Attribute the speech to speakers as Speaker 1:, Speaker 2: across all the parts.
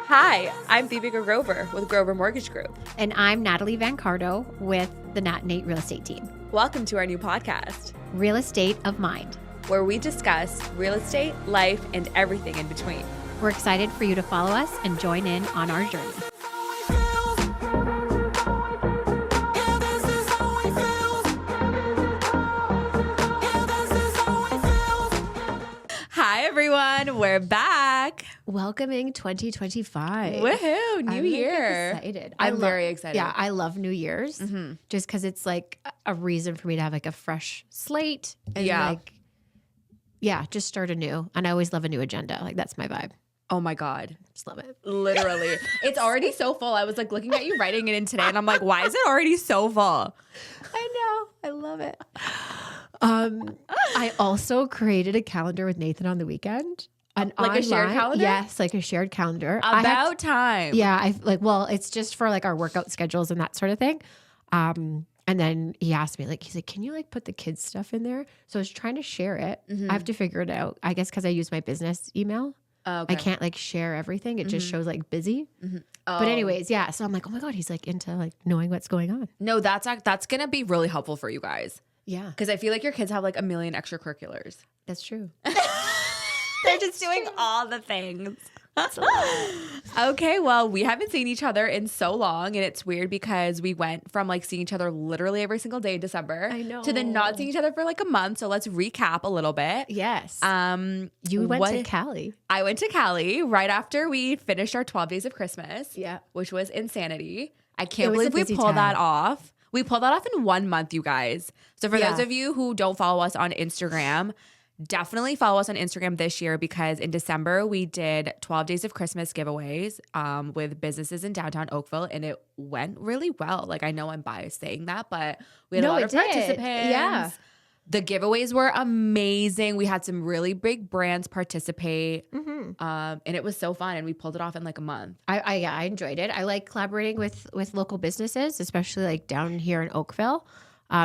Speaker 1: Hi, I'm Deepika Grover with Grover Mortgage Group.
Speaker 2: And I'm Natalie Van Cardo with the Nat Nate Real Estate Team.
Speaker 1: Welcome to our new podcast,
Speaker 2: Real Estate of Mind,
Speaker 1: where we discuss real estate, life, and everything in between.
Speaker 2: We're excited for you to follow us and join in on our journey.
Speaker 1: Hi, everyone. We're back.
Speaker 2: Welcoming 2025.
Speaker 1: Woohoo, new
Speaker 2: I'm
Speaker 1: year.
Speaker 2: Excited.
Speaker 1: I'm very excited.
Speaker 2: Yeah, I love New Year's just because it's like a reason for me to have like a fresh slate and just start anew. And I always love a new agenda. Like that's my vibe.
Speaker 1: Oh my God.
Speaker 2: Just love it.
Speaker 1: Literally. It's already so full. I was like looking at you writing it in today and I'm like, why is it already so full?
Speaker 2: I know. I love it. I also created a calendar with Nathan on the weekend.
Speaker 1: A shared calendar?
Speaker 2: Yes, like a shared calendar.
Speaker 1: About time.
Speaker 2: Yeah, it's just for like our workout schedules and that sort of thing. And then he asked me, he's like, can you like put the kids' stuff in there? So I was trying to share it. I have to figure it out. I guess because I use my business email.
Speaker 1: Okay.
Speaker 2: I can't like share everything. It just shows like busy. But anyways, yeah. So I'm like, oh my God, he's like into like knowing what's going on.
Speaker 1: No, that's going to be really helpful for you guys.
Speaker 2: Yeah.
Speaker 1: Because I feel like your kids have like a million extracurriculars.
Speaker 2: That's true.
Speaker 1: They're just doing all the things. Okay, well, we haven't seen each other in so long, and it's weird because we went from like seeing each other literally every single day in December to then not seeing each other for like a month. So let's recap a little bit.
Speaker 2: Yes. You went to Cali.
Speaker 1: I went to Cali right after we finished our 12 days of Christmas.
Speaker 2: Yeah.
Speaker 1: Which was insanity. I can't believe we pulled that off. We pulled that off in 1 month, you guys. So for those of you who don't follow us on Instagram, definitely follow us on Instagram this year because in December we did 12 days of Christmas giveaways with businesses in downtown Oakville, and it went really well. Like I know I'm biased saying that, but we had a lot of participants.
Speaker 2: Yeah.
Speaker 1: The giveaways were amazing. We had some really big brands participate, and it was so fun. And we pulled it off in like a month.
Speaker 2: I enjoyed it. I like collaborating with local businesses, especially like down here in Oakville.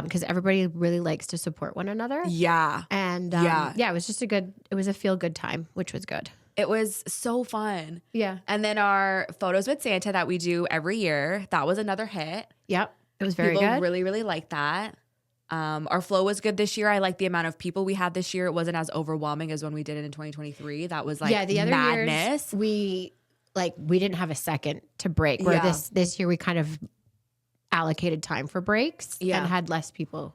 Speaker 2: Because everybody really likes to support one another.
Speaker 1: Yeah.
Speaker 2: And it was just it was a feel good time, which was good.
Speaker 1: It was so fun.
Speaker 2: Yeah.
Speaker 1: And then our photos with Santa that we do every year, that was another hit.
Speaker 2: Yep. It was very
Speaker 1: People
Speaker 2: good.
Speaker 1: really, really liked that. Our flow was good this year. I like the amount of people we had this year. It wasn't as overwhelming as when we did it in 2023. That was like
Speaker 2: the other
Speaker 1: madness.
Speaker 2: Years, we didn't have a second to break. Where this year we kind of allocated time for breaks and had less people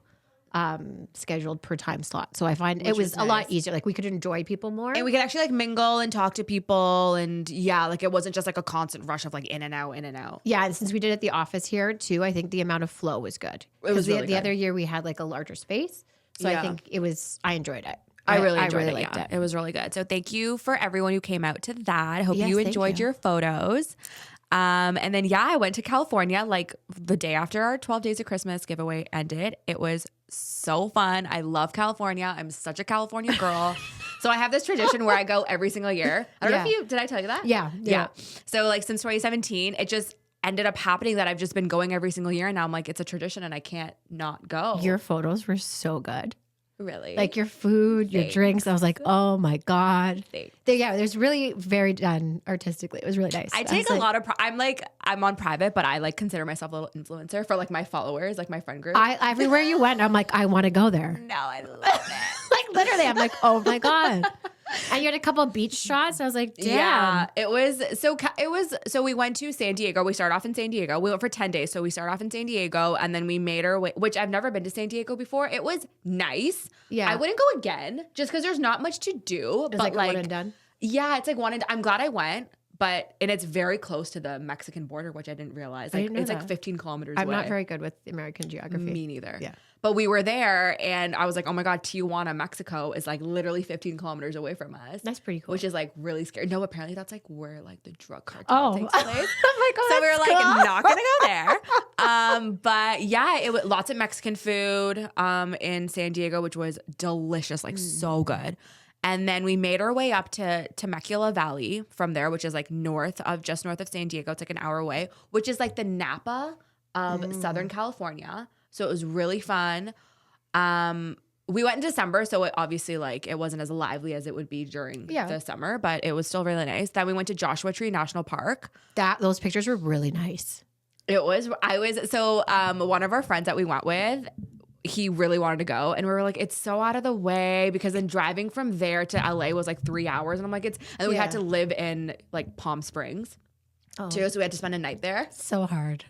Speaker 2: scheduled per time slot. So I find it was a lot easier. Like we could enjoy people more.
Speaker 1: And we could actually like mingle and talk to people. And like it wasn't just like a constant rush of like in and out, in and out.
Speaker 2: Yeah. And since we did it at the office here too, I think the amount of flow was good.
Speaker 1: It was really
Speaker 2: the other year we had like a larger space. So I think I enjoyed it.
Speaker 1: I really liked it. It was really good. So thank you for everyone who came out to that. I hope you enjoyed your photos. And then, I went to California like the day after our 12 Days of Christmas giveaway ended. It was so fun. I love California. I'm such a California girl. So I have this tradition where I go every single year. I don't know if did I tell you that?
Speaker 2: Yeah.
Speaker 1: So like since 2017, it just ended up happening that I've just been going every single year. And now I'm like, it's a tradition and I can't not go.
Speaker 2: Your photos were so good.
Speaker 1: Really?
Speaker 2: Like your food, your drinks. I was like, oh my God. There's really very done artistically. It was really nice.
Speaker 1: I take a lot of, I'm on private, but I like consider myself a little influencer for like my followers, like my friend group.
Speaker 2: Everywhere you went, I'm like, I want to go there.
Speaker 1: No, I love it.
Speaker 2: Like literally, I'm like, oh my God. And you had a couple of beach shots. I was like, damn.
Speaker 1: Yeah, it was so we went to San Diego. We started off in San Diego. We went for 10 days. So we started off in San Diego and then we made our way, which I've never been to San Diego before. It was nice.
Speaker 2: Yeah.
Speaker 1: I wouldn't go again just because there's not much to do.
Speaker 2: It was like one and done.
Speaker 1: Yeah, it's like one and I'm glad I went. And it's very close to the Mexican border, which I didn't realize. Like, it's like 15 kilometers away.
Speaker 2: I'm not very good with American geography.
Speaker 1: Me neither.
Speaker 2: Yeah.
Speaker 1: But we were there and I was like, oh my God, Tijuana, Mexico is like literally 15 kilometers away from us.
Speaker 2: That's pretty cool.
Speaker 1: Which is like really scary. No, apparently that's like where like the drug cartel takes place.
Speaker 2: I'm like,
Speaker 1: so we were like, not gonna go there. But it was lots of Mexican food in San Diego, which was delicious, like so good. And then we made our way up to Temecula Valley from there, which is like just north of San Diego. It's like an hour away, which is like the Napa of Southern California. So it was really fun. we went in December, so it obviously like it wasn't as lively as it would be during the summer, but it was still really nice. Then we went to Joshua Tree National Park.
Speaker 2: Those pictures were really nice.
Speaker 1: One of our friends that we went with, he really wanted to go, and we were like, it's so out of the way, because then driving from there to LA was like 3 hours, and I'm like, and then we had to live in like Palm Springs too, so we had to spend a night there.
Speaker 2: So hard.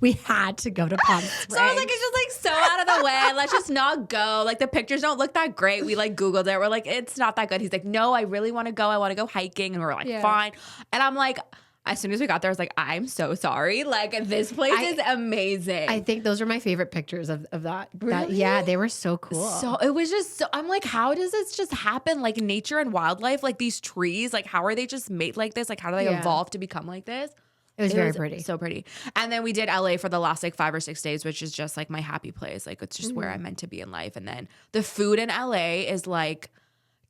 Speaker 2: We had to go to Palm Springs.
Speaker 1: So I was like, it's just like so out of the way. Let's just not go. Like the pictures don't look that great. We like Googled it. We're like, it's not that good. He's like, no, I really want to go. I want to go hiking. And we're like, fine. And I'm like, as soon as we got there, I was like, I'm so sorry. Like this place is amazing.
Speaker 2: I think those are my favorite pictures of that.
Speaker 1: Really?
Speaker 2: Yeah, they were so cool.
Speaker 1: So it was just, I'm like, how does this just happen? Like nature and wildlife, like these trees, like how are they just made like this? Like how do they evolve to become like this?
Speaker 2: It was very pretty.
Speaker 1: So pretty. And then we did LA for the last like 5 or 6 days, which is just like my happy place. Like it's just where I'm meant to be in life. And then the food in LA is like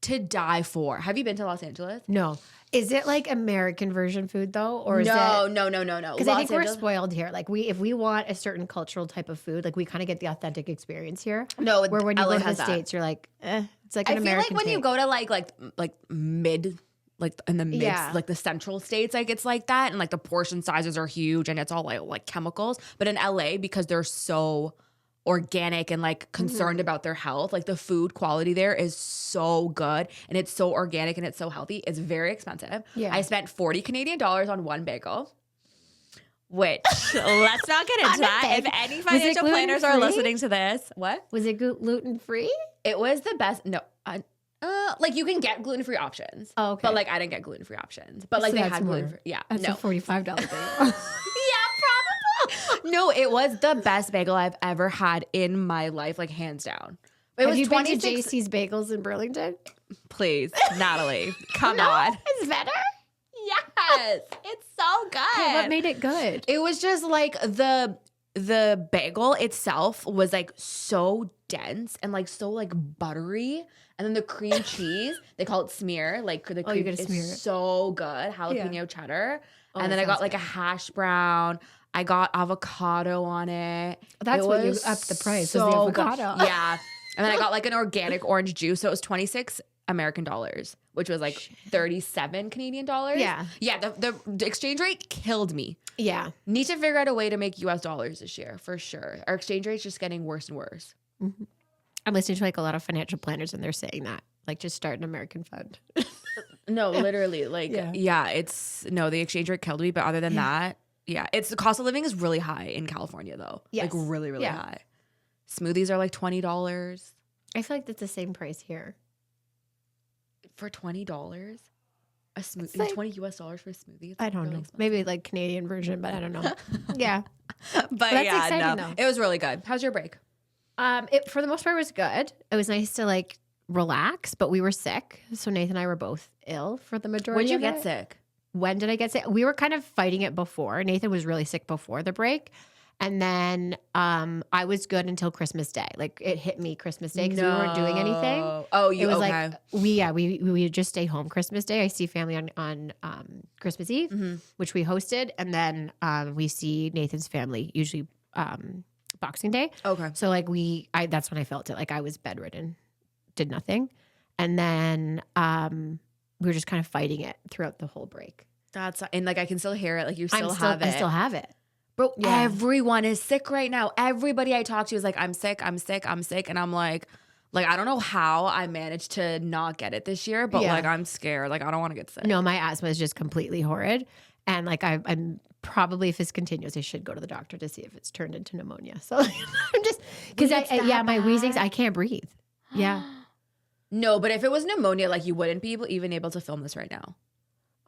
Speaker 1: to die for. Have you been to Los Angeles?
Speaker 2: No. Is it like American version food though? Or is
Speaker 1: no.
Speaker 2: Because I think we're spoiled here. Like if we want a certain cultural type of food, like we kind of get the authentic experience here.
Speaker 1: No,
Speaker 2: where when you
Speaker 1: LA
Speaker 2: go to the
Speaker 1: has
Speaker 2: States, you're like, it's like an American.
Speaker 1: I feel like when you go to like mid, like in the mid, like the central states, like it's like that, and like the portion sizes are huge, and it's all like chemicals. But in LA, because they're so organic and like concerned about their health, like the food quality there is so good, and it's so organic and it's so healthy. It's very expensive. Yeah, I spent 40 Canadian dollars on one bagel. Which let's not get into that. If any financial planners are listening to this, what
Speaker 2: was it gluten free?
Speaker 1: It was the best. No. Like you can get gluten-free options. Oh, okay. But like I didn't get gluten-free options. But like they had gluten-free. Yeah.
Speaker 2: That's a $45 bagel.
Speaker 1: Yeah, probably. No, it was the best bagel I've ever had in my life, like hands down.
Speaker 2: Have you been to JC's Bagels in Burlington?
Speaker 1: Please, Natalie, come on.
Speaker 2: It's better?
Speaker 1: Yes. It's so good.
Speaker 2: Okay, what made it good?
Speaker 1: It was just like the bagel itself was like so dense and like so like buttery. And then the cream cheese, they call it smear. Like the cream is so good. Jalapeno cheddar. And then I got like a hash brown. I got avocado on it.
Speaker 2: That's what you upped the price.
Speaker 1: So
Speaker 2: was the avocado.
Speaker 1: Good. Yeah. And then I got like an organic orange juice. So it was 26 American dollars, which was like 37 Canadian dollars.
Speaker 2: Yeah.
Speaker 1: Yeah. The exchange rate killed me.
Speaker 2: Yeah.
Speaker 1: Need to figure out a way to make US dollars this year for sure. Our exchange rate's just getting worse and worse.
Speaker 2: Mm-hmm. I'm listening to like a lot of financial planners and they're saying that, like, just start an American fund.
Speaker 1: No, literally, like, the exchange rate killed me. But other than that, it's the cost of living is really high in California though. Yes. Like really, really high. Smoothies are like $20.
Speaker 2: I feel like that's the same price here.
Speaker 1: For $20? A smoothie, like, $20 US for a smoothie?
Speaker 2: I don't know. Expensive. Maybe like Canadian version, but I don't know. Yeah.
Speaker 1: But that's exciting though. It was really good. How's your break?
Speaker 2: It for the most part was good. It was nice to like relax, but we were sick. So Nathan and I were both ill for the majority of it.
Speaker 1: When did you get sick?
Speaker 2: When did I get sick? We were kind of fighting it before. Nathan was really sick before the break. And then I was good until Christmas Day. Like it hit me Christmas Day because we weren't doing anything.
Speaker 1: Oh,
Speaker 2: it was like we would just stay home Christmas Day. I see family on Christmas Eve, which we hosted, and then we see Nathan's family usually Boxing Day.
Speaker 1: Okay.
Speaker 2: So like that's when I felt it. Like I was bedridden, did nothing, and then we were just kind of fighting it throughout the whole break.
Speaker 1: And like I can still hear it. Like you still have it.
Speaker 2: I still have it.
Speaker 1: Bro, everyone is sick right now. Everybody I talk to is like, I'm sick. And I'm like, I don't know how I managed to not get it this year, but like, I'm scared. Like, I don't want to get sick.
Speaker 2: No, my asthma is just completely horrid. And like, I'm probably, if this continues, I should go to the doctor to see if it's turned into pneumonia. So I'm just, because my wheezings, I can't breathe. Yeah.
Speaker 1: No, but if it was pneumonia, like you wouldn't be even able to film this right now.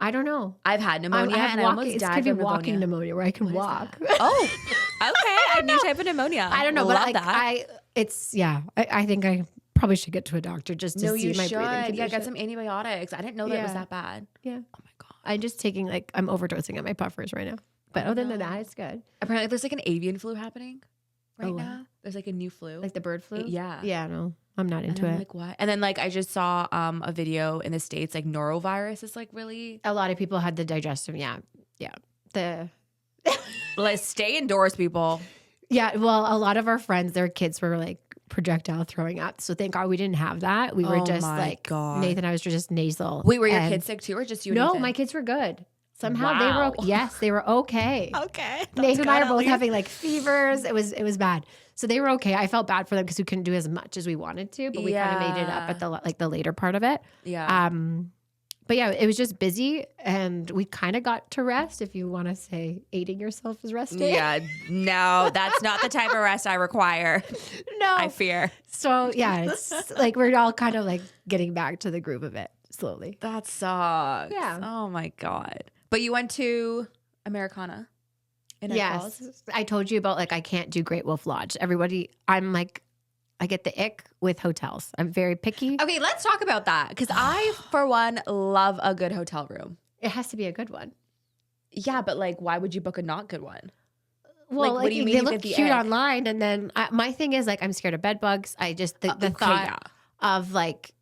Speaker 2: I don't know.
Speaker 1: I've had pneumonia and I almost died from
Speaker 2: walking pneumonia where I can walk.
Speaker 1: Oh, okay. A new type of pneumonia.
Speaker 2: I don't know, but like, I think I probably should get to a doctor just to see my breathing condition.
Speaker 1: Yeah, get some antibiotics. I didn't know that it was that bad.
Speaker 2: Yeah. Oh my God. I'm just taking I'm overdosing on my puffers right now. But other than that, it's good.
Speaker 1: Apparently there's like an avian flu happening right now. There's like a new flu.
Speaker 2: Like the bird flu?
Speaker 1: Yeah.
Speaker 2: Yeah, no. I'm not into it.
Speaker 1: Like what? And then like I just saw a video in the States, like norovirus is like really.
Speaker 2: A lot of people had the digestive. Yeah.
Speaker 1: Let's stay indoors, people.
Speaker 2: Yeah. Well, a lot of our friends, their kids were like projectile throwing up. So thank God we didn't have that. We were just like,
Speaker 1: God.
Speaker 2: Nathan and I was just nasal.
Speaker 1: Wait, were your kids sick too or just you and
Speaker 2: No,
Speaker 1: Nathan?
Speaker 2: my kids were good. Somehow they were, yes, they were okay.
Speaker 1: Okay.
Speaker 2: Nathan and I are both having like fevers. It was bad. So they were okay. I felt bad for them because we couldn't do as much as we wanted to, but we kind of made it up at the later part of it.
Speaker 1: Yeah.
Speaker 2: But yeah, it was just busy and we kind of got to rest, if you want to say aiding yourself is resting.
Speaker 1: Yeah, no, that's not the type of rest I require.
Speaker 2: No.
Speaker 1: I fear.
Speaker 2: So yeah, it's like we're all kind of like getting back to the groove of it slowly.
Speaker 1: That sucks.
Speaker 2: Yeah.
Speaker 1: Oh my God. But you went to Americana in
Speaker 2: Yes.
Speaker 1: Falls?
Speaker 2: I told you about like I can't do Great Wolf Lodge. Everybody, I'm like, I get the ick with hotels. I'm very picky.
Speaker 1: Okay, let's talk about that. Because I, for one, love a good hotel room.
Speaker 2: It has to be a good one.
Speaker 1: Yeah, but like, why would you book a not good one?
Speaker 2: Well,
Speaker 1: what do you mean
Speaker 2: they
Speaker 1: you
Speaker 2: look
Speaker 1: get the
Speaker 2: cute
Speaker 1: ick?
Speaker 2: online, and then my thing is like I'm scared of bed bugs. I just the thought of like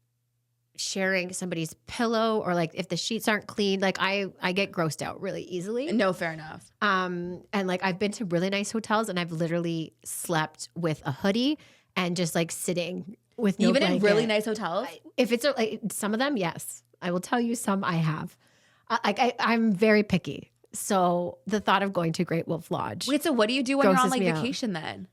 Speaker 2: sharing somebody's pillow or like if the sheets aren't clean, like I get grossed out really easily.
Speaker 1: No, fair enough.
Speaker 2: And like I've been to really nice hotels, and I've literally slept with a hoodie and just like sitting with no
Speaker 1: Even
Speaker 2: blanket.
Speaker 1: in really nice hotels?
Speaker 2: If it's like, some of them, yes. I will tell you some I have. I'm very picky. So the thought of going to Great Wolf Lodge.
Speaker 1: Wait, so what do you do when you're on
Speaker 2: grosses
Speaker 1: like
Speaker 2: me out.
Speaker 1: vacation then?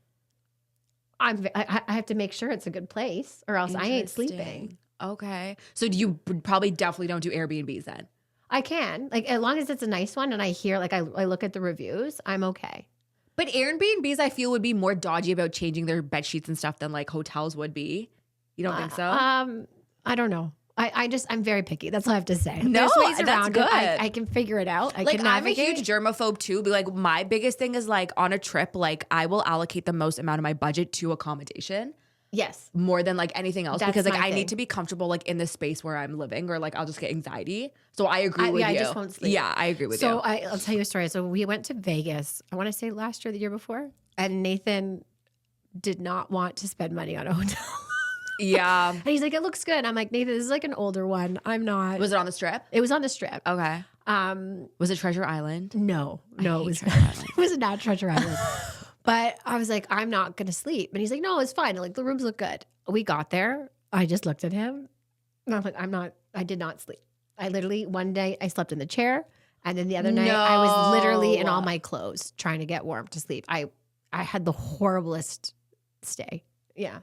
Speaker 2: I have to make sure it's a good place or else I ain't sleeping.
Speaker 1: Interesting. Okay. So you probably definitely don't do Airbnbs then?
Speaker 2: I can. Like as long as it's a nice one and I hear, like I look at the reviews, I'm okay.
Speaker 1: But Airbnbs, I feel, would be more dodgy about changing their bed sheets and stuff than like hotels would be. You don't think so?
Speaker 2: I don't know. I'm very picky. That's all I have to say.
Speaker 1: No,
Speaker 2: There's ways
Speaker 1: that's
Speaker 2: around
Speaker 1: good.
Speaker 2: it. I can figure it out. I
Speaker 1: like,
Speaker 2: can navigate.
Speaker 1: I'm a huge germaphobe too. But like, my biggest thing is like on a trip, like I will allocate the most amount of my budget to accommodation.
Speaker 2: Yes.
Speaker 1: More than like anything else.
Speaker 2: That's
Speaker 1: because like
Speaker 2: my
Speaker 1: I
Speaker 2: thing.
Speaker 1: need to be comfortable like in the space where I'm living or like I'll just get anxiety. So I agree with you.
Speaker 2: I just won't sleep.
Speaker 1: Yeah, I agree with you.
Speaker 2: So I'll tell you a story. So we went to Vegas, I want to say last year, the year before, and Nathan did not want to spend money on a hotel.
Speaker 1: Yeah.
Speaker 2: And he's like, it looks good. I'm like, Nathan, this is like an older one. I'm not.
Speaker 1: Was it on the Strip?
Speaker 2: It was on the Strip.
Speaker 1: Okay. Was it Treasure Island?
Speaker 2: No, it was
Speaker 1: Treasure Island.
Speaker 2: it was not Treasure Island. But I was like, I'm not going to sleep. And he's like, no, it's fine. Like the rooms look good. We got there. I just looked at him. And I'm like, I did not sleep. I literally, one day I slept in the chair. And then the other night I was literally in all my clothes trying to get warm to sleep. I had the horriblest stay. Yeah.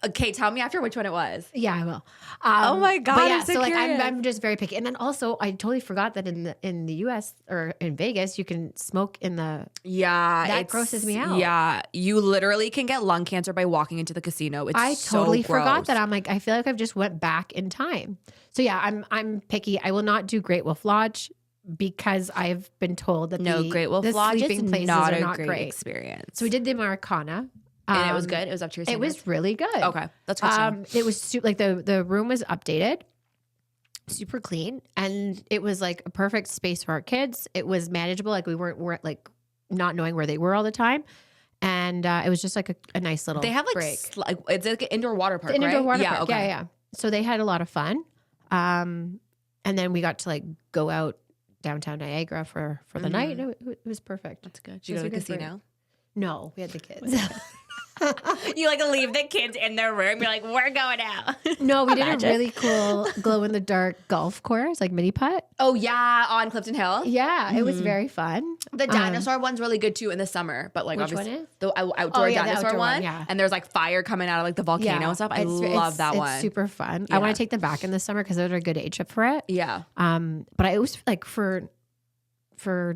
Speaker 1: Okay, tell me after which one it was.
Speaker 2: Yeah, I will.
Speaker 1: Oh my God,
Speaker 2: But yeah,
Speaker 1: I'm so
Speaker 2: like
Speaker 1: curious.
Speaker 2: I'm just very picky. And then also I totally forgot that in the US or in Vegas, you can smoke in the that grosses me out.
Speaker 1: Yeah, you literally can get lung cancer by walking into the casino. It's
Speaker 2: I
Speaker 1: so
Speaker 2: totally
Speaker 1: gross.
Speaker 2: forgot that. I'm like, I feel like I've just went back in time. So yeah, I'm picky. I will not do Great Wolf Lodge because I've been told that
Speaker 1: Great Wolf
Speaker 2: the
Speaker 1: Lodge
Speaker 2: sleeping
Speaker 1: is
Speaker 2: places
Speaker 1: not
Speaker 2: are
Speaker 1: a
Speaker 2: not
Speaker 1: great experience.
Speaker 2: So we did the Americana.
Speaker 1: And it was good. It was up to your
Speaker 2: It
Speaker 1: standards.
Speaker 2: was really good.
Speaker 1: Okay, that's good. To know.
Speaker 2: It was like the room was updated, super clean, and it was like a perfect space for our kids. It was manageable. Like we weren't like not knowing where they were all the time, and it was just like a nice little.
Speaker 1: They have like
Speaker 2: break.
Speaker 1: It's like an indoor water park,
Speaker 2: An indoor
Speaker 1: right?
Speaker 2: water
Speaker 1: Yeah,
Speaker 2: park.
Speaker 1: okay.
Speaker 2: Yeah. So they had a lot of fun, and then we got to like go out downtown Niagara for the night. It was perfect.
Speaker 1: That's good. Did you go to the casino?
Speaker 2: No, we had the kids.
Speaker 1: You like leave the kids in their room. You're like, we're going out.
Speaker 2: No, we did a really cool glow in the dark golf course, like mini putt.
Speaker 1: Oh yeah, on Clifton Hill.
Speaker 2: Yeah, it was very fun.
Speaker 1: The dinosaur one's really good too in the summer, but like
Speaker 2: Which
Speaker 1: obviously
Speaker 2: one is?
Speaker 1: the outdoor
Speaker 2: the
Speaker 1: dinosaur
Speaker 2: outdoor
Speaker 1: one.
Speaker 2: one, yeah.
Speaker 1: And there's like fire coming out of like the volcano and stuff. I love that one.
Speaker 2: It's super fun.
Speaker 1: Yeah.
Speaker 2: I want to take them back in the summer because they're a good age trip for it.
Speaker 1: Yeah.
Speaker 2: But I was like for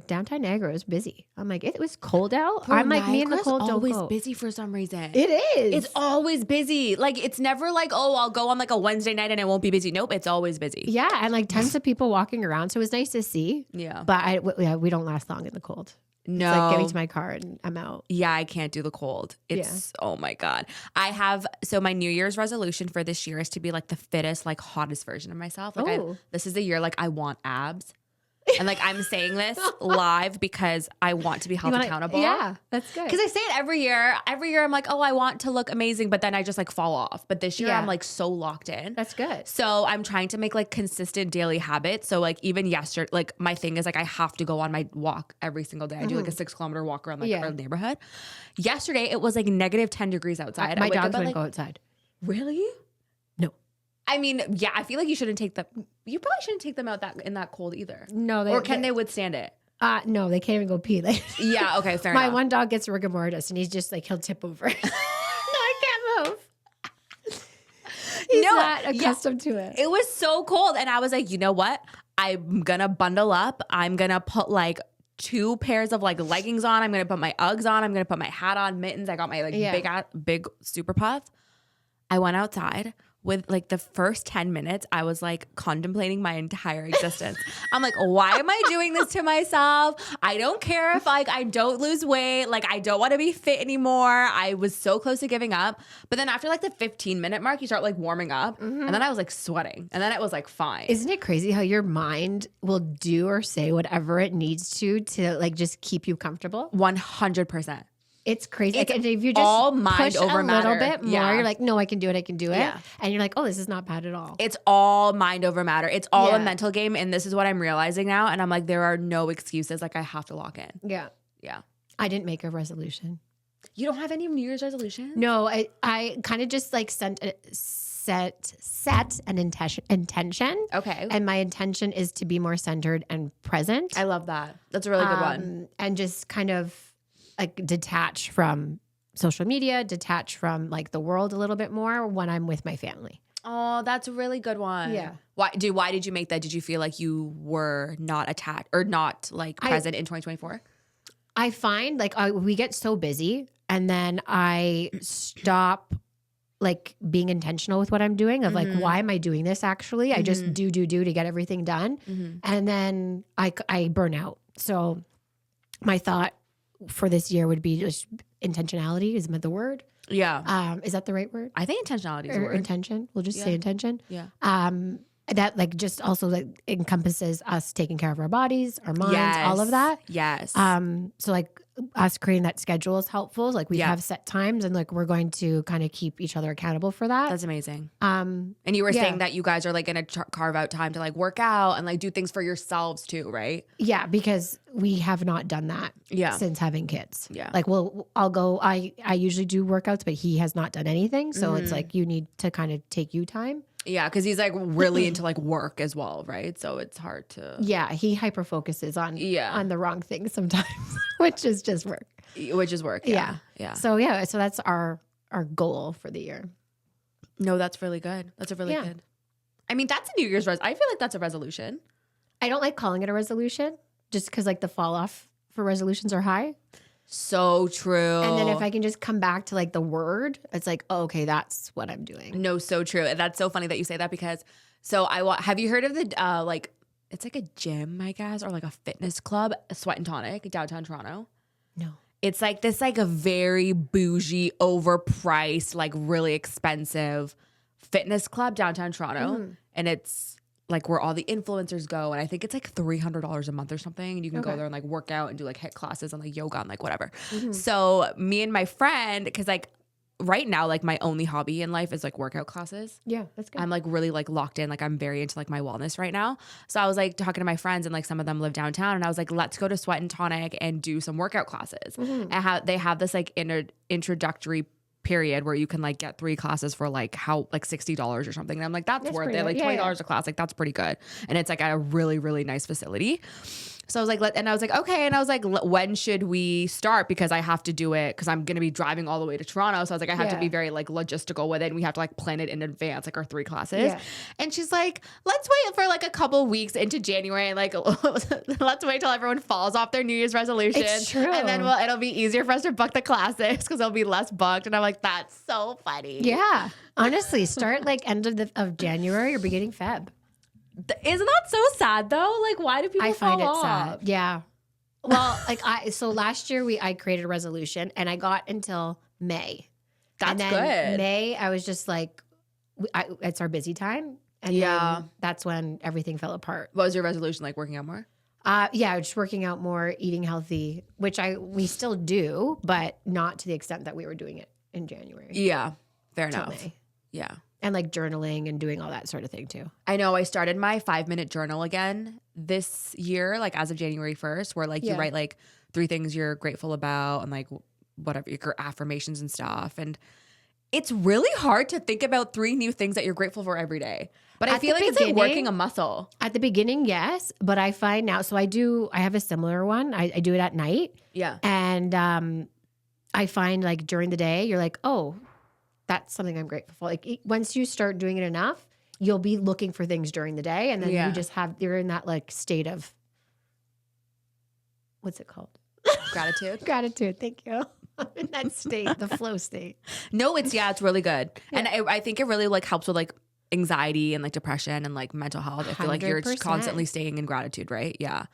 Speaker 2: downtown Niagara, it was busy. I'm like, it was cold out. I'm like, me and the cold don't
Speaker 1: always
Speaker 2: go.
Speaker 1: busy for some reason.
Speaker 2: It is.
Speaker 1: It's always busy. Like it's never like, oh, I'll go on like a Wednesday night and it won't be busy. Nope, it's always busy.
Speaker 2: Yeah, and like tons of people walking around, so it was nice to see.
Speaker 1: Yeah.
Speaker 2: But we don't last long in the cold.
Speaker 1: No.
Speaker 2: It's like get me to my car and I'm out.
Speaker 1: Yeah, I can't do the cold. It's oh my God. So my New Year's resolution for this year is to be like the fittest, like hottest version of myself. Like
Speaker 2: Oh.
Speaker 1: this is the year like I want abs. And like I'm saying this live because I want to be held accountable.
Speaker 2: Yeah, that's good.
Speaker 1: Because I say it every year. Every year I'm like, oh, I want to look amazing, but then I just like fall off. But this year I'm like so locked in.
Speaker 2: That's good.
Speaker 1: So I'm trying to make like consistent daily habits. So like even yesterday, like my thing is like I have to go on my walk every single day. I do like a 6-kilometer walk around like our neighborhood. Yesterday it was like negative 10 degrees outside.
Speaker 2: My dogs wouldn't go outside.
Speaker 1: Really?
Speaker 2: No.
Speaker 1: I mean, yeah, I feel like you shouldn't take them. You probably shouldn't take them out in that cold either.
Speaker 2: No,
Speaker 1: or can they withstand it?
Speaker 2: No, they can't even go pee. Like,
Speaker 1: yeah, okay, fair enough.
Speaker 2: My one dog gets rigor mortis, and he's just like he'll tip over. No, I can't move. He's not accustomed to it.
Speaker 1: It was so cold, and I was like, you know what? I'm gonna bundle up. I'm gonna put like 2 pairs of like leggings on. I'm gonna put my Uggs on. I'm gonna put my hat on, mittens. I got my like big super puff. I went outside. With like the first 10 minutes, I was like contemplating my entire existence. I'm like, why am I doing this to myself? I don't care if like I don't lose weight. Like I don't want to be fit anymore. I was so close to giving up. But then after like the 15-minute mark, you start like warming up. And then I was like sweating. And then it was like fine.
Speaker 2: Isn't it crazy how your mind will do or say whatever it needs to like just keep you comfortable?
Speaker 1: 100%.
Speaker 2: It's crazy.
Speaker 1: It's
Speaker 2: like, if you just
Speaker 1: all mind
Speaker 2: push
Speaker 1: over
Speaker 2: a
Speaker 1: matter.
Speaker 2: little bit more, you're like, no, I can do it.
Speaker 1: Yeah.
Speaker 2: And you're like, oh, this is not bad at all.
Speaker 1: It's all mind over matter. It's all a mental game. And this is what I'm realizing now. And I'm like, there are no excuses. Like I have to lock in.
Speaker 2: Yeah.
Speaker 1: Yeah.
Speaker 2: I didn't make a resolution.
Speaker 1: You don't have any New Year's resolutions?
Speaker 2: No, I kind of just like set an intention.
Speaker 1: Okay.
Speaker 2: And my intention is to be more centered and present.
Speaker 1: I love that. That's a really good one.
Speaker 2: And just kind of like detach from social media, detach from like the world a little bit more when I'm with my family.
Speaker 1: Oh, that's a really good one.
Speaker 2: Yeah.
Speaker 1: Why did you make that? Did you feel like you were not attached or not like present in 2024?
Speaker 2: I find like we get so busy and then I stop like being intentional with what I'm doing of like, why am I doing this actually? I just do to get everything done. And then I burn out. So my thought for this year would be just intentionality is the word.
Speaker 1: Yeah.
Speaker 2: Is that the right word?
Speaker 1: I think intentionality is a word.
Speaker 2: Intention. We'll just say intention.
Speaker 1: Yeah.
Speaker 2: That like just also like encompasses us taking care of our bodies, our minds, all of that.
Speaker 1: Yes.
Speaker 2: So like us creating that schedule is helpful. Like we have set times and like we're going to kind of keep each other accountable for that.
Speaker 1: That's amazing. And you were saying that you guys are like going to carve out time to like work out and like do things for yourselves too, right?
Speaker 2: Yeah, because we have not done that since having kids.
Speaker 1: Yeah.
Speaker 2: Like I'll go, I usually do workouts, but he has not done anything. So it's like you need to kind of take you time.
Speaker 1: Yeah, because he's like really into like work as well, right? So it's hard to.
Speaker 2: Yeah, he hyper focuses on the wrong things sometimes, which is just work.
Speaker 1: Which is work. Yeah.
Speaker 2: So so that's our goal for the year.
Speaker 1: No, that's really good. That's a really good. I mean, that's a New Year's resolution. I feel like that's a resolution.
Speaker 2: I don't like calling it a resolution, just because like the fall off for resolutions are high.
Speaker 1: So true.
Speaker 2: And then if I can just come back to like the word, it's like, oh, okay, that's what I'm doing.
Speaker 1: No, so true. And that's so funny that you say that because have you heard of the like it's like a gym, I guess, or like a fitness club, Sweat and Tonic, downtown Toronto?
Speaker 2: No.
Speaker 1: It's like this like a very bougie, overpriced, like really expensive fitness club downtown Toronto. And it's like where all the influencers go. And I think it's like $300 a month or something. And you can go there and like work out and do like HIIT classes and like yoga and like whatever. So me and my friend, because like right now, like my only hobby in life is like workout classes.
Speaker 2: Yeah, that's good.
Speaker 1: I'm like really like locked in. Like I'm very into like my wellness right now. So I was like talking to my friends and like some of them live downtown. And I was like, let's go to Sweat and Tonic and do some workout classes. And they have this like introductory period where you can like get 3 classes for like $60 or something. And I'm like, that's worth it. Like $20 a class. Like that's pretty good. And it's like at a really, really nice facility. So I was like, okay. And I was like, when should we start? Because I have to do it because I'm going to be driving all the way to Toronto. So I was like, I have to be very like logistical with it. And we have to like plan it in advance, like our 3 classes. Yeah. And she's like, let's wait for like a couple weeks into January. And like, let's wait till everyone falls off their New Year's resolution.
Speaker 2: It's true.
Speaker 1: And then it'll be easier for us to book the classes because they'll be less booked. And I'm like, that's so funny.
Speaker 2: Yeah. Honestly, start like end of January or beginning Feb.
Speaker 1: Isn't that so sad though? Like, why do people fall off? I find it sad.
Speaker 2: Yeah. Well, like so last year I created a resolution and I got until May.
Speaker 1: That's good.
Speaker 2: May, I was just like, it's our busy time. And then that's when everything fell apart.
Speaker 1: What was your resolution, like working out more?
Speaker 2: Yeah, just working out more, eating healthy, which we still do, but not to the extent that we were doing it in January.
Speaker 1: Yeah, fair enough.
Speaker 2: May.
Speaker 1: Yeah.
Speaker 2: And like journaling and doing all that sort of thing too.
Speaker 1: I know I started my 5-minute journal again this year, like as of January 1st, where like you write like 3 things you're grateful about and like whatever your affirmations and stuff. And it's really hard to think about 3 new things that you're grateful for every day. But I feel like it's like working a muscle.
Speaker 2: At the beginning, yes. But I find now, so I have a similar one. I do it at night.
Speaker 1: Yeah.
Speaker 2: And I find like during the day, you're like, oh, that's something I'm grateful for. Like once you start doing it enough, you'll be looking for things during the day. And then you're in that like state of, what's it called?
Speaker 1: Gratitude.
Speaker 2: Gratitude. Thank you. In that state, the flow state.
Speaker 1: No, it's really good. Yeah. And I think it really like helps with like anxiety and like depression and like mental health. I feel like you're constantly staying in gratitude, right? Yeah.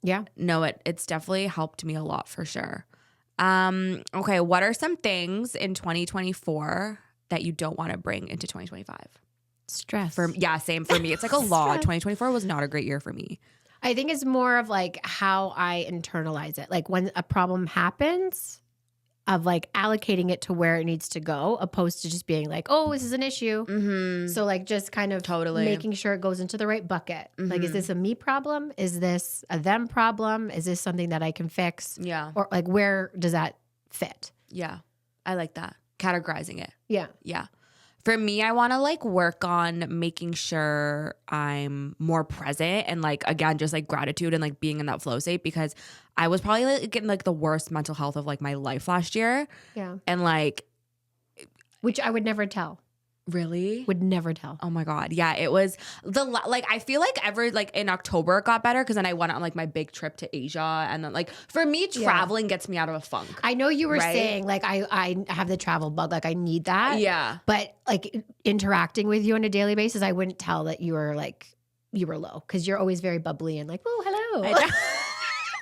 Speaker 2: Yeah.
Speaker 1: No, it's definitely helped me a lot for sure. Okay, what are some things in 2024 that you don't want to bring into 2025?
Speaker 2: Stress.
Speaker 1: Same for me. It's like a lot. 2024 was not a great year for me.
Speaker 2: I think it's more of like how I internalize it. Like when a problem happens, of like allocating it to where it needs to go, opposed to just being like, oh, this is an issue. Mm-hmm. So like just kind of making sure it goes into the right bucket. Mm-hmm. Like, is this a me problem? Is this a them problem? Is this something that I can fix?
Speaker 1: Yeah.
Speaker 2: Or like, where does that fit?
Speaker 1: Yeah. I like that. Categorizing it.
Speaker 2: Yeah.
Speaker 1: Yeah. For me, I want to like work on making sure I'm more present and like, again, just like gratitude and like being in that flow state, because I was probably like getting like the worst mental health of like my life last year.
Speaker 2: Yeah.
Speaker 1: And like,
Speaker 2: which I would never tell.
Speaker 1: Really?
Speaker 2: Would never tell.
Speaker 1: Oh my God. Yeah. It was like, I feel like in October it got better because then I went on like my big trip to Asia. And then like for me, traveling gets me out of a funk.
Speaker 2: I know you were saying like, I have the travel bug. Like I need that.
Speaker 1: Yeah.
Speaker 2: But like interacting with you on a daily basis, I wouldn't tell that you were low because you're always very bubbly and like, oh, hello.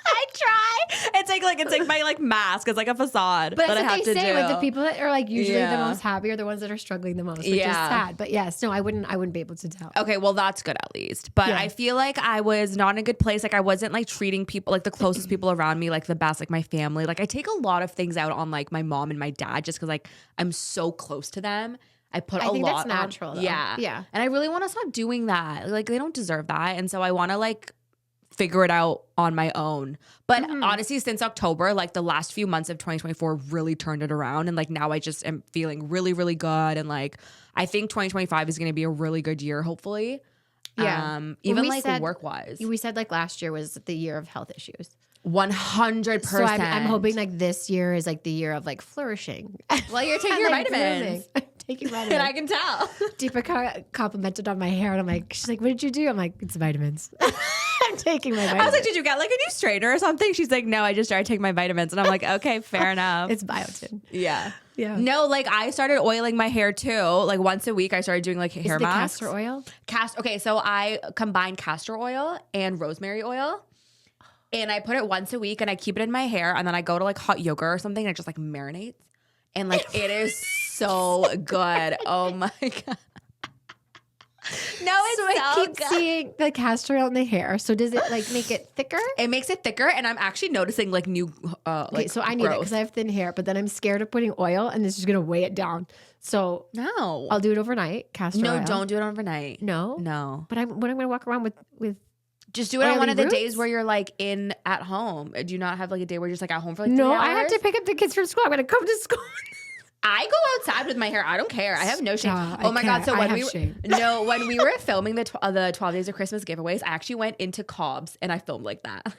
Speaker 1: I try. It's like my like mask. It's like a facade.
Speaker 2: But
Speaker 1: that
Speaker 2: that's
Speaker 1: I have
Speaker 2: what they
Speaker 1: to
Speaker 2: say.
Speaker 1: do.
Speaker 2: Like the people that are like usually the most happy are the ones that are struggling the most, which is sad. But yes, no, I wouldn't be able to tell.
Speaker 1: Okay, well that's good at least. But I feel like I was not in a good place. Like I wasn't like treating people like the closest people around me like the best, like my family. Like I take a lot of things out on like my mom and my dad just because like I'm so close to them. I think
Speaker 2: that's natural. Though.
Speaker 1: Yeah.
Speaker 2: Yeah.
Speaker 1: And I really want to stop doing that. Like they don't deserve that. And so I want to like figure it out on my own. But honestly, since October, like the last few months of 2024 really turned it around. And like now I just am feeling really, really good. And like I think 2025 is going to be a really good year, hopefully.
Speaker 2: Yeah.
Speaker 1: Even like work-wise.
Speaker 2: We said like last year was the year of health issues.
Speaker 1: 100%.
Speaker 2: So I'm hoping like this year is like the year of like flourishing.
Speaker 1: Well, you're taking your vitamins.
Speaker 2: I'm taking vitamins.
Speaker 1: And I can tell.
Speaker 2: Deepika complimented on my hair and I'm like, she's like, what did you do? I'm like, it's vitamins. I'm taking my vitamins.
Speaker 1: I was like, did you get like a new strainer or something? She's like, no, I just started taking my vitamins. And I'm like, okay, fair enough.
Speaker 2: It's biotin.
Speaker 1: Yeah.
Speaker 2: Yeah.
Speaker 1: No, like I started oiling my hair too. Like once a week I started doing like hair masks.
Speaker 2: Castor oil?
Speaker 1: Okay, so I combine castor oil and rosemary oil. And I put it once a week and I keep it in my hair. And then I go to like hot yoga or something and it just like marinates. And like it is so good. Oh my God. No, it's so
Speaker 2: I keep
Speaker 1: good.
Speaker 2: seeing the castor oil in the hair. So does it like make it thicker?
Speaker 1: It makes it thicker, and I'm actually noticing like new
Speaker 2: okay, so I need it because I have thin hair, but then I'm scared of putting oil and this is gonna weigh it down. So
Speaker 1: no,
Speaker 2: I'll do it overnight. Castor oil.
Speaker 1: No, don't do it overnight.
Speaker 2: No. But I'm gonna walk around with
Speaker 1: just do it on one of the days where you're like at home. Do you not have like a day where you're just like at home for like 3
Speaker 2: No,
Speaker 1: hours?
Speaker 2: I have to pick up the kids from school. I'm gonna come to school.
Speaker 1: I go outside with my hair. I don't care. I have no shame. Oh my God. So when we were filming the 12 Days of Christmas giveaways, I actually went into Cobb's and I filmed like that.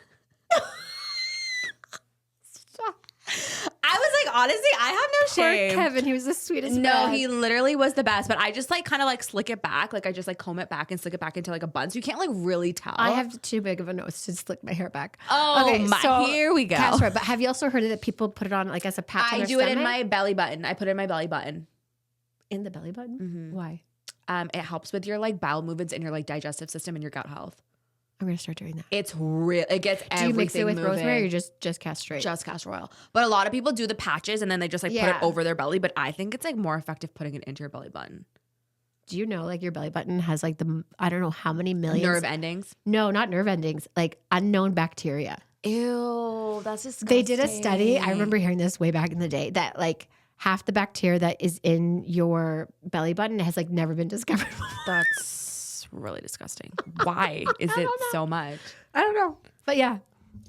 Speaker 1: I was like, honestly, I have no shame.
Speaker 2: Poor Kevin, he was the sweetest.
Speaker 1: No, he literally was the best. But I just like kind of like slick it back. Like I just like comb it back and slick it back into like a bun. So you can't like really tell.
Speaker 2: I have too big of a nose to slick my hair back.
Speaker 1: Oh, okay, so here we go.
Speaker 2: Castor, but have you also heard that people put it on like as a patch?
Speaker 1: I do it in my belly button. I put it in my belly button.
Speaker 2: In the belly button?
Speaker 1: Mm-hmm.
Speaker 2: Why?
Speaker 1: It helps with your like bowel movements and your like digestive system and your gut health.
Speaker 2: I'm gonna start doing that.
Speaker 1: It's real. It gets everything.
Speaker 2: Do you mix it with
Speaker 1: moving.
Speaker 2: rosemary or just castor?
Speaker 1: Just castor oil. But a lot of people do the patches and then they just like put it over their belly. But I think it's like more effective putting it into your belly button.
Speaker 2: Do you know, like, your belly button has like I don't know how many millions
Speaker 1: nerve endings?
Speaker 2: No, not nerve endings, like unknown bacteria.
Speaker 1: Ew, that's disgusting.
Speaker 2: They did a study. I remember hearing this way back in the day that like half the bacteria that is in your belly button has like never been discovered before.
Speaker 1: That's really disgusting. Why is it so much?
Speaker 2: I don't know. But yeah.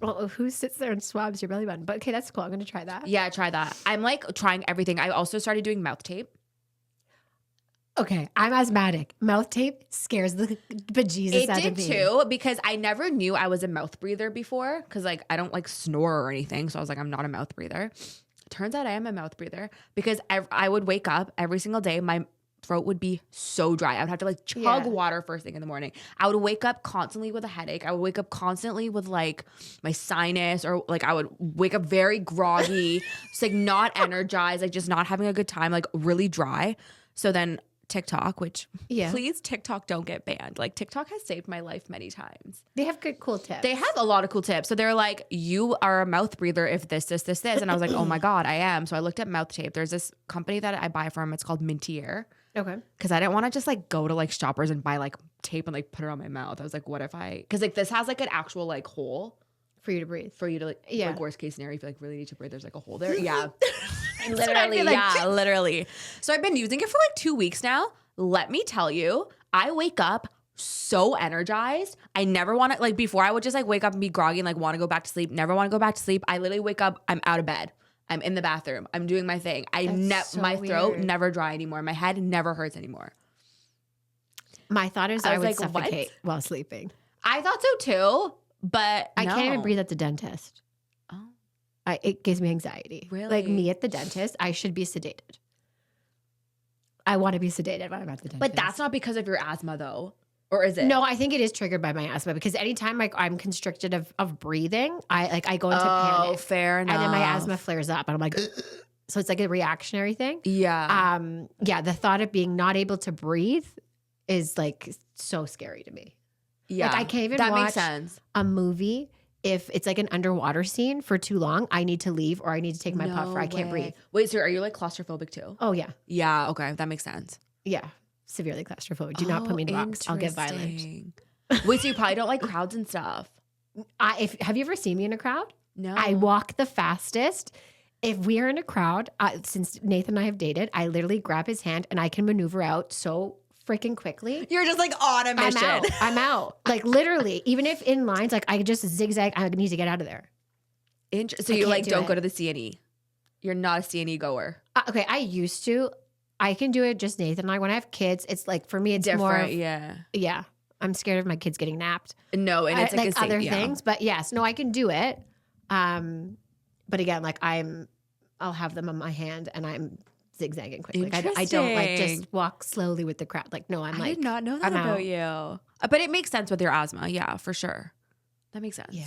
Speaker 2: Well, who sits there and swabs your belly button? But okay, that's cool. I'm going to try that.
Speaker 1: Yeah, try that. I'm like trying everything. I also started doing mouth tape.
Speaker 2: Okay, I'm asthmatic. Mouth tape scares the bejesus out of me.
Speaker 1: It did too, because I never knew I was a mouth breather before, because like I don't like snore or anything. So I was like, I'm not a mouth breather. Turns out I am a mouth breather, because I would wake up every single day. My throat would be so dry. I would have to like chug water first thing in the morning. I would wake up constantly with a headache. I would wake up constantly with like my sinus, or like I would wake up very groggy, just like not energized, like just not having a good time, like really dry. So then TikTok, which please TikTok don't get banned. Like TikTok has saved my life many times.
Speaker 2: They have good cool tips.
Speaker 1: They have a lot of cool tips. So they're like, you are a mouth breather if this. And I was like, oh my God, I am. So I looked at mouth tape. There's this company that I buy from. It's called Mintier.
Speaker 2: Okay.
Speaker 1: Because I didn't want to just like go to like Shoppers and buy like tape and like put it on my mouth. I was like, what if because like this has like an actual like hole.
Speaker 2: For you to breathe.
Speaker 1: For you to like, like worst case scenario, if you like really need to breathe, there's like a hole there. Yeah. Literally. So I've been using it for like 2 weeks now. Let me tell you, I wake up so energized. I never want to, like before I would just like wake up and be groggy and like want to go back to sleep. Never want to go back to sleep. I literally wake up, I'm out of bed. I'm in the bathroom. I'm doing my thing. My throat never dry anymore. My head never hurts anymore.
Speaker 2: My thought is I would like, suffocate while sleeping.
Speaker 1: I thought so too, but
Speaker 2: I can't even breathe at the dentist. Oh. It gives me anxiety.
Speaker 1: Really?
Speaker 2: Like me at the dentist, I should be sedated. I want to be sedated when I'm at the dentist.
Speaker 1: But that's not because of your asthma though. Or is it?
Speaker 2: No, I think it is triggered by my asthma, because anytime like I'm constricted of breathing, I go into panic. Oh,
Speaker 1: fair enough.
Speaker 2: And then my asthma flares up and I'm like, so it's like a reactionary thing.
Speaker 1: Yeah.
Speaker 2: The thought of being not able to breathe is like so scary to me.
Speaker 1: Yeah.
Speaker 2: Like I can't even watch a movie if it's like an underwater scene for too long. I need to leave, or I need to take my puff, or I can't breathe.
Speaker 1: Wait, so are you like claustrophobic too?
Speaker 2: Oh yeah.
Speaker 1: Yeah, okay. That makes sense.
Speaker 2: Yeah. Severely claustrophobic. Do not put me in a box. I'll get violent.
Speaker 1: Wait, so you probably don't like crowds and stuff.
Speaker 2: Have you ever seen me in a crowd?
Speaker 1: No.
Speaker 2: I walk the fastest. If we are in a crowd, since Nathan and I have dated, I literally grab his hand and I can maneuver out so freaking quickly.
Speaker 1: You're just like on a mission.
Speaker 2: I'm out. Like literally, even if in lines, like I just zigzag, I need to get out of there.
Speaker 1: So you like don't go to the C&E. You're not a C&E goer.
Speaker 2: Okay, I used to. I can do it just Nathan and I. When I have kids, it's like for me, it's
Speaker 1: different.
Speaker 2: More. Yeah. I'm scared of my kids getting napped.
Speaker 1: No, and it's like
Speaker 2: other things. But yes, no, I can do it. But again, like I'll have them on my hand and I'm zigzagging quickly. Like I don't like just walk slowly with the crowd. Like no, I
Speaker 1: did not know that about you. But it makes sense with your asthma. Yeah, for sure. That makes sense.
Speaker 2: Yeah.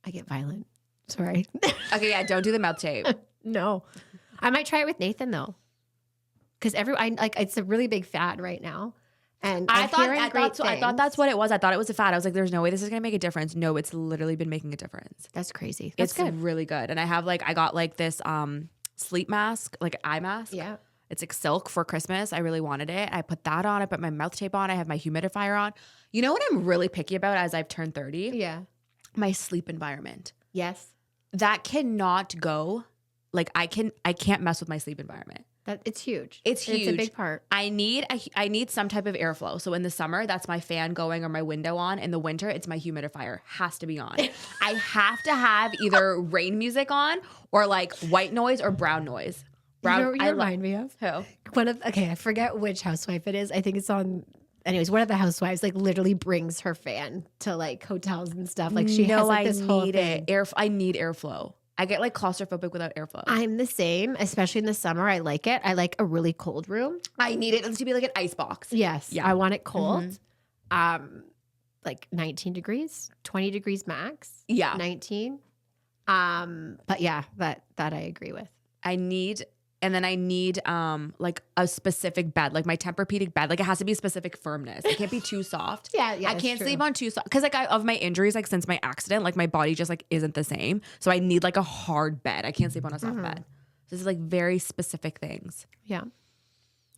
Speaker 2: I get violent. Sorry.
Speaker 1: Okay, yeah, don't do the mouth tape.
Speaker 2: No. I might try it with Nathan though. Because it's a really big fad right now. And I thought
Speaker 1: that's what it was. I thought it was a fad. I was like, there's no way this is gonna make a difference. No, it's literally been making a difference.
Speaker 2: That's crazy.
Speaker 1: It's good. Really good. And I got like this sleep mask, like eye mask.
Speaker 2: Yeah.
Speaker 1: It's like silk for Christmas. I really wanted it. I put that on. I put my mouth tape on. I have my humidifier on. You know what I'm really picky about as I've turned 30?
Speaker 2: Yeah.
Speaker 1: My sleep environment.
Speaker 2: Yes.
Speaker 1: That cannot go. Like I can't mess with my sleep environment.
Speaker 2: It's huge.
Speaker 1: It's huge.
Speaker 2: It's a big part.
Speaker 1: I need some type of airflow. So in the summer, that's my fan going or my window on. In the winter, it's my humidifier. Has to be on. I have to have either rain music on or like white noise or brown noise.
Speaker 2: You remind me of?
Speaker 1: Who?
Speaker 2: I forget which housewife it is. I think it's on. Anyways, one of the housewives like literally brings her fan to like hotels and stuff. Like she has like this whole thing.
Speaker 1: I need airflow. I get like claustrophobic without airflow.
Speaker 2: I'm the same, especially in the summer. I like it. I like a really cold room.
Speaker 1: I need it to be like an ice box.
Speaker 2: Yes. Yeah. I want it cold. Mm-hmm. Like 19 degrees, 20 degrees max.
Speaker 1: Yeah.
Speaker 2: 19. But yeah, that I agree with.
Speaker 1: I need like a specific bed, like my Tempur-Pedic bed. Like it has to be a specific firmness. It can't be too soft.
Speaker 2: Yeah,
Speaker 1: I can't sleep on too soft because like of my injuries, like since my accident, like my body just like isn't the same. So I need like a hard bed. I can't sleep on a soft bed. So this is like very specific things.
Speaker 2: Yeah.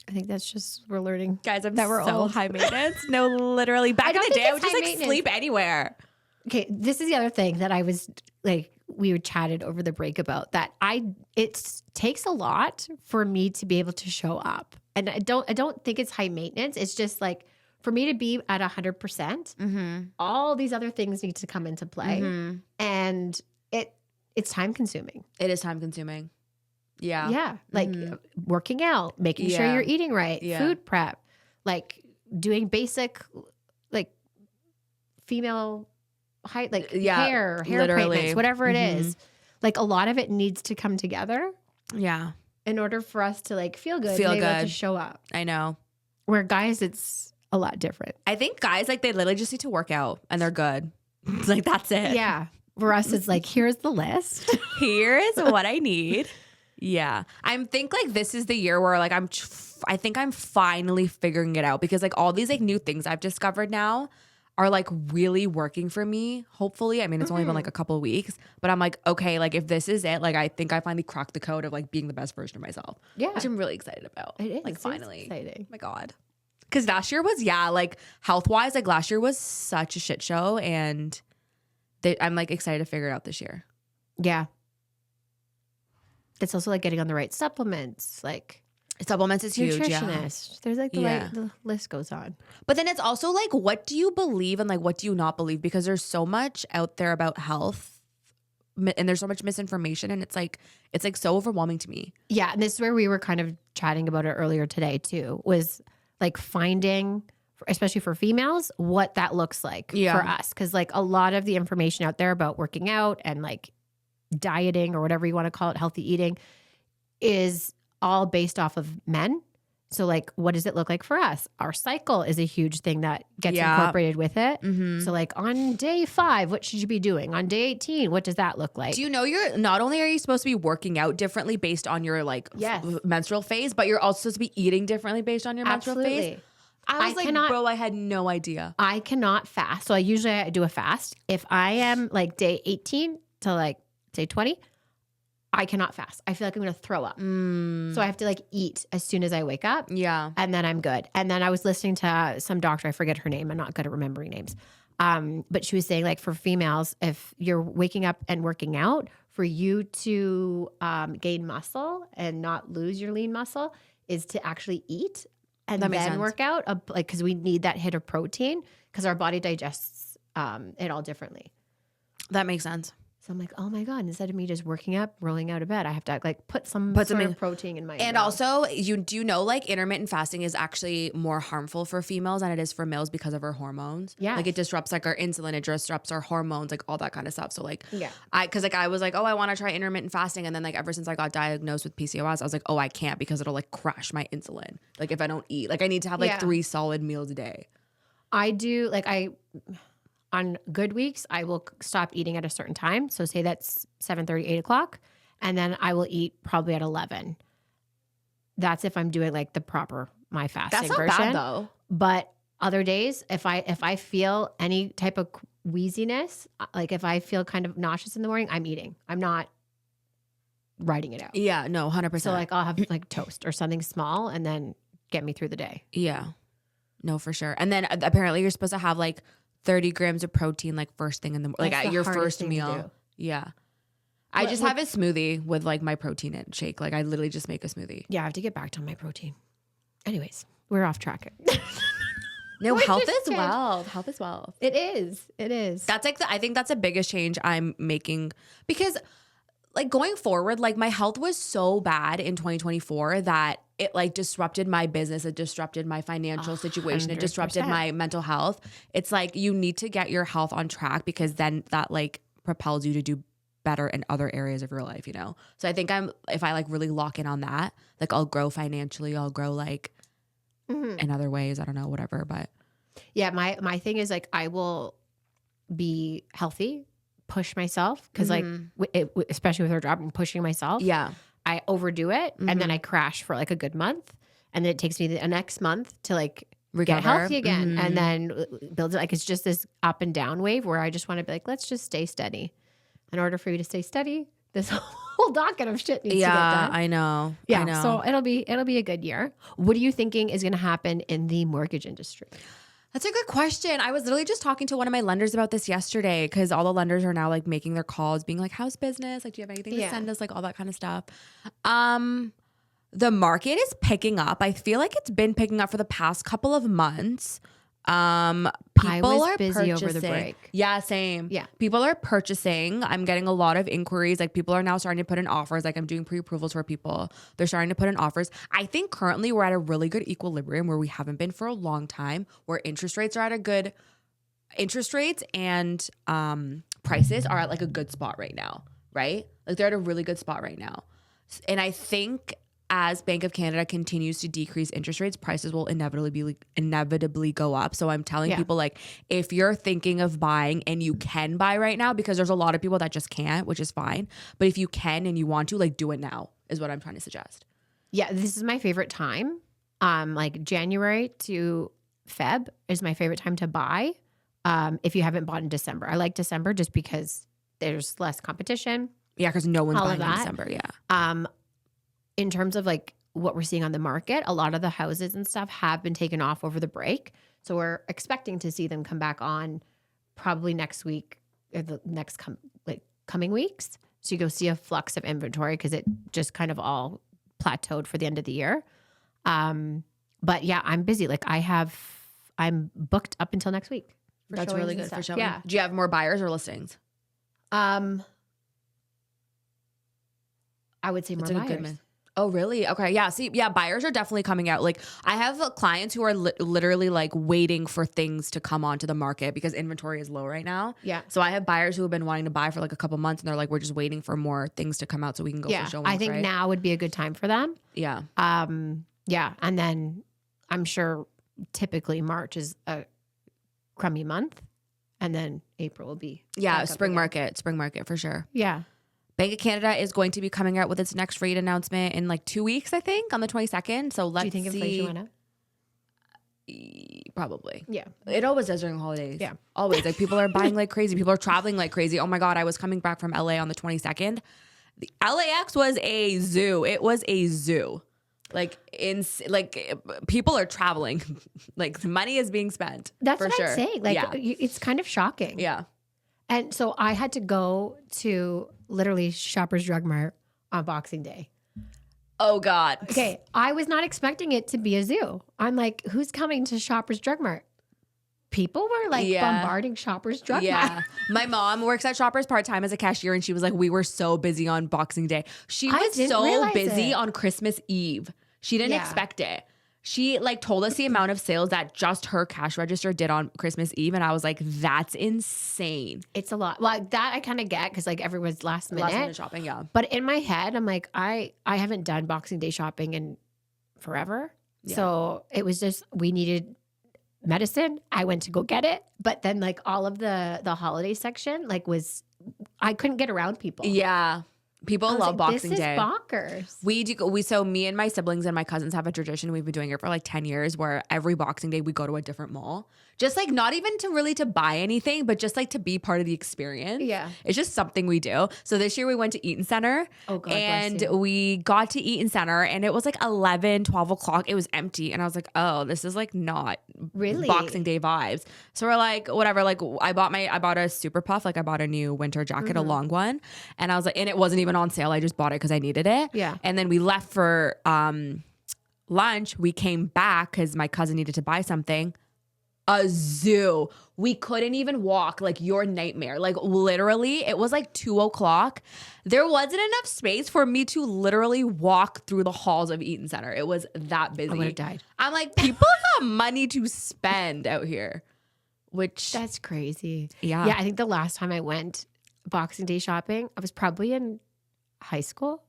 Speaker 2: I think that's just, we're learning.
Speaker 1: Guys, I'm so high maintenance. No, literally. Back in the day, I would just like sleep anywhere.
Speaker 2: Okay, this is the other thing that I was like, we were chatted over the break about that. It takes a lot for me to be able to show up. And I don't think it's high maintenance. It's just like, for me to be at 100%, all these other things need to come into play. And it's time consuming.
Speaker 1: It is time consuming. Yeah.
Speaker 2: Yeah. Like working out, making sure you're eating right, food prep, like doing basic, like female height, like hair appointments, whatever it is. Like a lot of it needs to come together.
Speaker 1: Yeah.
Speaker 2: In order for us to like feel good, be able to show up.
Speaker 1: I know.
Speaker 2: Where guys, it's a lot different.
Speaker 1: I think guys, like they literally just need to work out and they're good. It's like, that's it.
Speaker 2: Yeah. For us, it's like, here's the list.
Speaker 1: Here's what I need. Yeah. I think like this is the year where like I think I'm finally figuring it out because like all these like new things I've discovered now are like really working for me. Hopefully. I mean, it's only been like a couple of weeks, but I'm like, okay, like if this is it, like I think I finally cracked the code of like being the best version of myself. Yeah. Which I'm really excited about.
Speaker 2: It is.
Speaker 1: Like finally.
Speaker 2: It's exciting.
Speaker 1: Oh my God. Because last year was, like health-wise, like last year was such a shit show and I'm like excited to figure it out this year.
Speaker 2: Yeah. It's also like getting on the right supplements, like
Speaker 1: supplements is huge.
Speaker 2: Nutritionist. Yeah. There's like the list goes on.
Speaker 1: But then it's also like, what do you believe and like what do you not believe? Because there's so much out there about health and there's so much misinformation and it's like so overwhelming to me.
Speaker 2: Yeah. And this is where we were kind of chatting about it earlier today too, was like finding, especially for females, what that looks like for us. Because like a lot of the information out there about working out and like dieting or whatever you want to call it, healthy eating, is all based off of men. So like, what does it look like for us? Our cycle is a huge thing that gets incorporated with it. So like on day 5, what should you be doing? On day 18, what does that look like?
Speaker 1: Do you know not only are you supposed to be working out differently based on your like menstrual phase, but you're also supposed to be eating differently based on your menstrual phase? I was bro, I had no idea.
Speaker 2: I cannot fast. So I do a fast. If I am like day 18 to like day 20, I cannot fast. I feel like I'm going to throw up. So I have to like eat as soon as I wake up. Yeah. And then I'm good. And then I was listening to some doctor, I forget her name. I'm not good at remembering names. But she was saying like for females, if you're waking up and working out, for you to gain muscle and not lose your lean muscle is to actually eat and then work out. Like, cause we need that hit of protein because our body digests it all differently.
Speaker 1: That makes sense.
Speaker 2: So I'm like, oh my God, instead of me just working up, rolling out of bed, I have to like put some sort of protein in my
Speaker 1: And also, do you know like intermittent fasting is actually more harmful for females than it is for males because of our hormones? Yeah. Like it disrupts like our insulin, it disrupts our hormones, like all that kind of stuff. So like, because like I was like, oh, I want to try intermittent fasting. And then like ever since I got diagnosed with PCOS, I was like, oh, I can't because it'll like crash my insulin. Like if I don't eat, like I need to have like 3 solid meals a day.
Speaker 2: I do like on good weeks, I will stop eating at a certain time. So say that's 7:30, 8 o'clock. And then I will eat probably at 11. That's if I'm doing like the proper, my fasting version. That's not bad though. But other days, if I feel any type of wheeziness, like if I feel kind of nauseous in the morning, I'm eating. I'm not writing it out.
Speaker 1: Yeah, no, 100%.
Speaker 2: So like I'll have like toast or something small and then get me through the day.
Speaker 1: Yeah, no, for sure. And then apparently you're supposed to have like 30 grams of protein like first thing in the morning, like at your first meal. Yeah. I just have a smoothie with like my protein and shake. Like I literally just make a smoothie.
Speaker 2: Yeah, I have to get back to my protein. Anyways, we're off track.
Speaker 1: No, health is wealth. Health is wealth.
Speaker 2: It is. It is.
Speaker 1: That's like I think that's the biggest change I'm making because like going forward, like my health was so bad in 2024 that it like disrupted my business. It disrupted my financial situation. 100%. It disrupted my mental health. It's like you need to get your health on track because then that like propels you to do better in other areas of your life, you know? So I think if I like really lock in on that, like I'll grow financially, I'll grow like in other ways. I don't know, whatever, but.
Speaker 2: Yeah, my thing is like I will be healthy, push myself because like especially with our job, I'm pushing myself. Yeah. I overdo it and then I crash for like a good month and then it takes me the next month to like get healthy again and then build it. Like it's just this up and down wave where I just want to be like, let's just stay steady. In order for you to stay steady, this whole docket of shit needs to get done.
Speaker 1: I know.
Speaker 2: Yeah,
Speaker 1: I know.
Speaker 2: so it'll be a good year. What are you thinking is going to happen in the mortgage industry?
Speaker 1: That's a good question. I was literally just talking to one of my lenders about this yesterday because all the lenders are now like making their calls, being like, how's business? Like, do you have anything to send us? Like all that kind of stuff. The market is picking up. I feel like it's been picking up for the past couple of months. People are busy purchasing.
Speaker 2: Over the break.
Speaker 1: Yeah, same.
Speaker 2: Yeah.
Speaker 1: People are purchasing. I'm getting a lot of inquiries. Like people are now starting to put in offers. Like I'm doing pre-approvals for people. They're starting to put in offers. I think currently we're at a really good equilibrium where we haven't been for a long time, where interest rates and prices are at like a good spot right now, right? Like they're at a really good spot right now. And I think as Bank of Canada continues to decrease interest rates, prices will inevitably go up. So I'm telling people, like, if you're thinking of buying and you can buy right now, because there's a lot of people that just can't, which is fine. But if you can and you want to, like, do it now is what I'm trying to suggest.
Speaker 2: Yeah, this is my favorite time. Like January to Feb is my favorite time to buy. If you haven't bought in December, I like December just because there's less competition.
Speaker 1: Yeah, because no one's buying in December. Yeah.
Speaker 2: In terms of like what we're seeing on the market, a lot of the houses and stuff have been taken off over the break. So we're expecting to see them come back on probably next week or the next coming weeks. So you go see a flux of inventory because it just kind of all plateaued for the end of the year. But yeah, I'm busy. Like I'm booked up until next week.
Speaker 1: That's really good for showing.
Speaker 2: Yeah.
Speaker 1: Do you have more buyers or listings?
Speaker 2: I would say more buyers.
Speaker 1: Oh, really? Okay. Yeah. See, yeah, buyers are definitely coming out. Like I have clients who are literally like waiting for things to come onto the market because inventory is low right now.
Speaker 2: Yeah.
Speaker 1: So I have buyers who have been wanting to buy for like a couple months and they're like, we're just waiting for more things to come out so we can go for showings.
Speaker 2: I think now would be a good time for them.
Speaker 1: Yeah.
Speaker 2: Yeah. And then I'm sure typically March is a crummy month and then April will be.
Speaker 1: Yeah. Spring market for sure.
Speaker 2: Yeah.
Speaker 1: Bank of Canada is going to be coming out with its next rate announcement in like 2 weeks, I think, on the 22nd. So let's see.
Speaker 2: Do you think inflation went up?
Speaker 1: Probably.
Speaker 2: Yeah.
Speaker 1: It always does during holidays.
Speaker 2: Yeah.
Speaker 1: Always. Like people are buying like crazy. People are traveling like crazy. Oh my God, I was coming back from LA on the 22nd. The LAX was a zoo. It was a zoo. Like people are traveling. Like money is being spent.
Speaker 2: That's
Speaker 1: for
Speaker 2: what
Speaker 1: sure.
Speaker 2: I'm saying. Like it's kind of shocking.
Speaker 1: Yeah.
Speaker 2: And so I had to go to literally Shoppers Drug Mart on Boxing Day.
Speaker 1: Oh God.
Speaker 2: Okay. I was not expecting it to be a zoo. I'm like, who's coming to Shoppers Drug Mart? People were like bombarding Shoppers Drug Mart.
Speaker 1: My mom works at Shoppers part-time as a cashier and she was like, we were so busy on Boxing Day. She was so busy on Christmas Eve. She didn't expect it. She like told us the amount of sales that just her cash register did on Christmas Eve. And I was like, that's insane.
Speaker 2: It's a lot. Well, that I kind of get because like everyone's last minute
Speaker 1: shopping, yeah.
Speaker 2: But in my head, I'm like, I haven't done Boxing Day shopping in forever. Yeah. So it was just, we needed medicine. I went to go get it. But then like all of the holiday section like I couldn't get around people.
Speaker 1: Yeah. People love Boxing Day.
Speaker 2: This is bonkers.
Speaker 1: So me and my siblings and my cousins have a tradition. We've been doing it for like 10 years where every Boxing Day we go to a different mall. Just like not even to buy anything, but just like to be part of the experience.
Speaker 2: Yeah.
Speaker 1: It's just something we do. So this year we went to Eaton Center.
Speaker 2: Oh, God
Speaker 1: and
Speaker 2: bless you.
Speaker 1: we got to Eaton Center and it was like 11, 12 o'clock. It was empty. And I was like, oh, this is like not
Speaker 2: really
Speaker 1: Boxing Day vibes. So we're like, whatever. Like I bought a super puff. Like I bought a new winter jacket, a long one. And I was like, and it wasn't even on sale. I just bought it because I needed it.
Speaker 2: Yeah.
Speaker 1: And then we left for lunch. We came back because my cousin needed to buy something. A zoo. We couldn't even walk. Like your nightmare. Like literally, it was like 2 o'clock. There wasn't enough space for me to literally walk through the halls of Eaton Center. It was that busy.
Speaker 2: I would have died.
Speaker 1: I'm like, people got money to spend out here. Which
Speaker 2: that's crazy.
Speaker 1: Yeah.
Speaker 2: Yeah. I think the last time I went Boxing Day shopping, I was probably in high school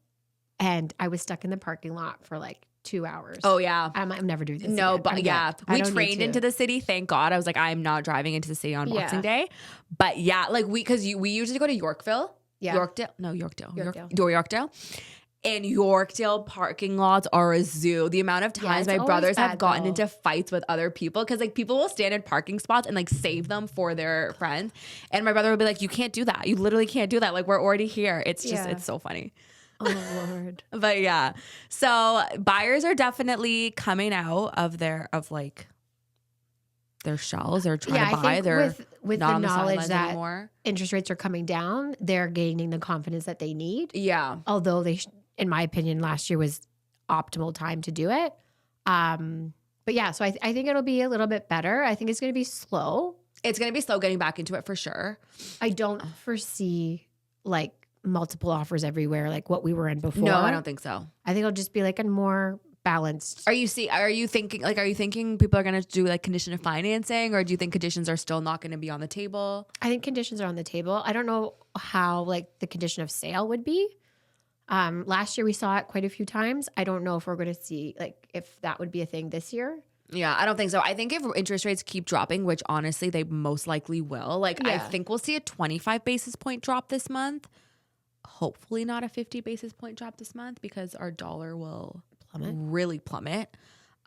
Speaker 2: and I was stuck in the parking lot for like 2 hours.
Speaker 1: Oh yeah.
Speaker 2: I'm never doing this.
Speaker 1: No,
Speaker 2: again.
Speaker 1: but yeah, we trained into the city. Thank God. I was like, I'm not driving into the city on Boxing Day. But yeah, like we usually go to Yorkville.
Speaker 2: Yeah.
Speaker 1: Yorkdale. And Yorkdale parking lots are a zoo. The amount of times my brothers have gotten into fights with other people because like people will stand in parking spots and like save them for their friends. And my brother will be like, you can't do that. You literally can't do that. Like we're already here. It's just, it's so funny.
Speaker 2: Oh Lord.
Speaker 1: But yeah. So buyers are definitely coming out of their shells. They're trying to buy. They're
Speaker 2: with
Speaker 1: not
Speaker 2: the
Speaker 1: on the
Speaker 2: knowledge that
Speaker 1: anymore.
Speaker 2: Interest rates are coming down, they're gaining the confidence that they need.
Speaker 1: Yeah.
Speaker 2: Although in my opinion, last year was optimal time to do it. But yeah, so I think it'll be a little bit better. I think it's going to be slow.
Speaker 1: It's going to be slow getting back into it for sure.
Speaker 2: I don't foresee like multiple offers everywhere like what we were in before.
Speaker 1: No, I don't think so.
Speaker 2: I think it'll just be like a more balanced.
Speaker 1: Are you thinking people are going to do like condition of financing, or do you think conditions are still not going to be on the table?
Speaker 2: I think conditions are on the table. I don't know how like the condition of sale would be. Last year we saw it quite a few times. I don't know if we're going to see like if that would be a thing this year.
Speaker 1: Yeah, I don't think so. I think if interest rates keep dropping, which honestly they most likely will, I think we'll see a 25 basis point drop this month. Hopefully not a 50 basis point drop this month because our dollar will really plummet.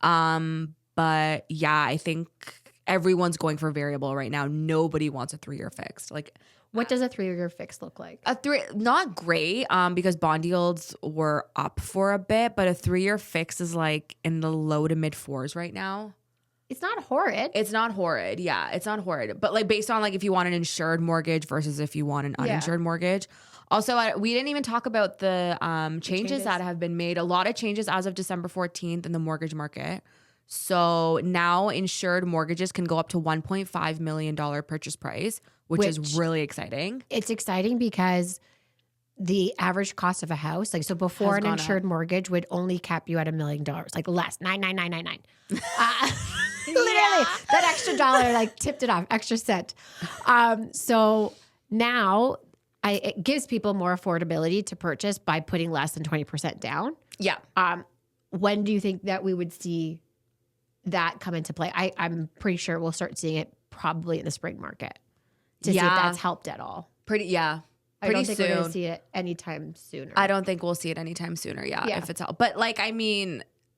Speaker 1: But yeah, I think everyone's going for variable right now. Nobody wants a 3-year fixed.
Speaker 2: What does a 3-year fix look like?
Speaker 1: Not great, because bond yields were up for a bit, but a 3-year fix is like in the low to mid 4s right now.
Speaker 2: It's not horrid.
Speaker 1: It's not horrid. Yeah, it's not horrid. But like based on like if you want an insured mortgage versus if you want an uninsured mortgage. Also, we didn't even talk about the changes that have been made. A lot of changes as of December 14th in the mortgage market. So now insured mortgages can go up to $1.5 million purchase price, which is really exciting.
Speaker 2: It's exciting because the average cost of a house, like so before an insured mortgage would only cap you at $1 million, like less, 99999. Literally, that extra dollar like tipped it off, extra cent. So now it gives people more affordability to purchase by putting less than 20% down.
Speaker 1: Yeah.
Speaker 2: When do you think that we would see that come into play? I'm pretty sure we'll start seeing it probably in the spring market to see if that's helped at all.
Speaker 1: Pretty
Speaker 2: I don't think we're going to see it anytime sooner.
Speaker 1: I don't think we'll see it anytime sooner. Yeah. If it's helped. But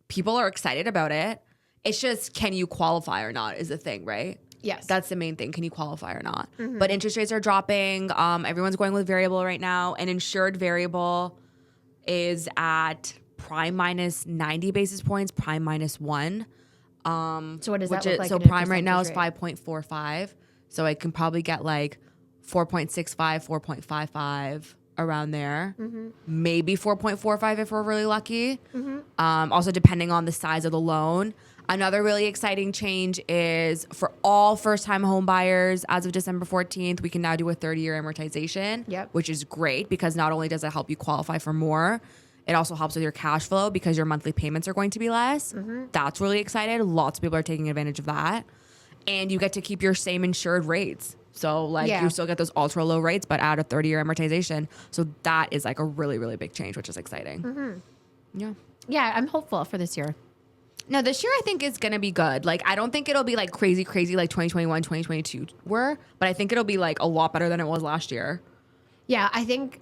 Speaker 1: people are excited about it. It's just, can you qualify or not is the thing, right?
Speaker 2: Yes.
Speaker 1: That's the main thing. Can you qualify or not? Mm-hmm. But interest rates are dropping. Everyone's going with variable right now. An insured variable is at prime minus 90 basis points, prime minus 1.
Speaker 2: So what does that look like?
Speaker 1: So prime right now is 5.45. So I can probably get like 4.65, 4.55 around there. Mm-hmm. Maybe 4.45 if we're really lucky. Mm-hmm. Also depending on the size of the loan. Another really exciting change is for all first-time home buyers, as of December 14th, we can now do a 30-year amortization, which is great because not only does it help you qualify for more, it also helps with your cash flow because your monthly payments are going to be less. Mm-hmm. That's really exciting. Lots of people are taking advantage of that. And you get to keep your same insured rates. So you still get those ultra low rates, but add a 30-year amortization. So that is like a really, really big change, which is exciting. Mm-hmm. Yeah.
Speaker 2: Yeah, I'm hopeful for this year.
Speaker 1: No, this year I think is going to be good. Like, I don't think it'll be like crazy like 2021, 2022 were, but I think it'll be like a lot better than it was last year.
Speaker 2: Yeah, I think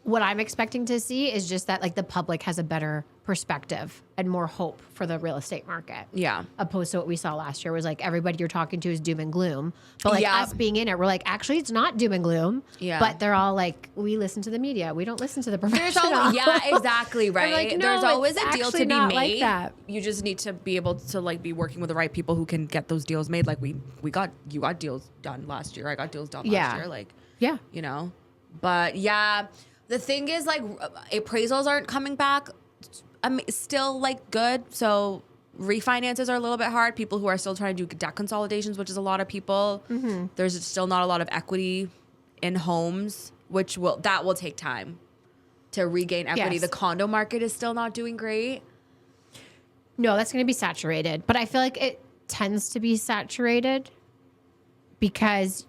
Speaker 2: what I'm expecting to see is just that like the public has a better perspective and more hope for the real estate market.
Speaker 1: Yeah.
Speaker 2: Opposed to what we saw last year was like everybody you're talking to is doom and gloom. But like us being in it, we're like, actually it's not doom and gloom. Yeah. But they're all like, we listen to the media. We don't listen to the professionals.
Speaker 1: Yeah, exactly. Right.
Speaker 2: Like, no,
Speaker 1: there's always a deal to be made.
Speaker 2: Like that.
Speaker 1: You just need to be able to like be working with the right people who can get those deals made. Like you got deals done last year. I got deals done last year. Like, you know, but yeah, the thing is like appraisals aren't coming back. Still like good. So refinances are a little bit hard. People who are still trying to do debt consolidations, which is a lot of people. Mm-hmm. There's still not a lot of equity in homes, which will take time to regain equity. Yes. The condo market is still not doing great.
Speaker 2: No, that's going to be saturated. But I feel like it tends to be saturated because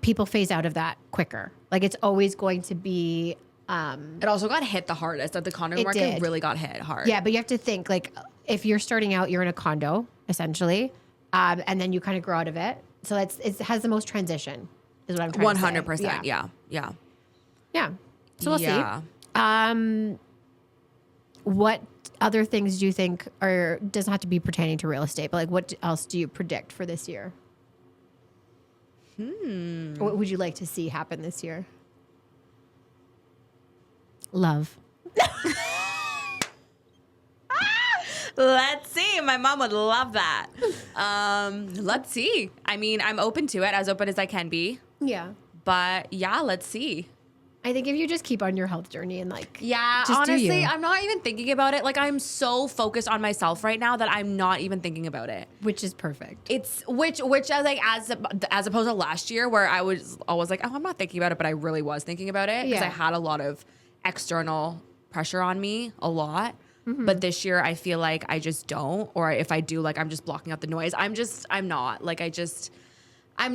Speaker 2: people phase out of that quicker. Like it's always going to be...
Speaker 1: it also got hit the hardest. That the condo market really got hit hard.
Speaker 2: Yeah, but you have to think like if you're starting out, you're in a condo essentially, and then you kind of grow out of it. So it has the most transition. Is what I'm trying
Speaker 1: 100%.
Speaker 2: to say.
Speaker 1: 100%. Yeah.
Speaker 2: So we'll see. What other things do you think doesn't have to be pertaining to real estate, but like what else do you predict for this year? What would you like to see happen this year? Love.
Speaker 1: Let's see. My mom would love that. Let's see. I mean, I'm open to it, as open as I can be.
Speaker 2: Yeah.
Speaker 1: But yeah, let's see.
Speaker 2: I think if you just keep on your health journey and like,
Speaker 1: yeah,
Speaker 2: just
Speaker 1: honestly, I'm not even thinking about it. Like, I'm so focused on myself right now that I'm not even thinking about it.
Speaker 2: Which is perfect.
Speaker 1: It's which I like as opposed to last year where I was always like, oh, I'm not thinking about it, but I really was thinking about it because I had a lot of external pressure on me, a lot. Mm-hmm. But this year I feel like I just don't, or if I do, like I'm just blocking out the noise. I'm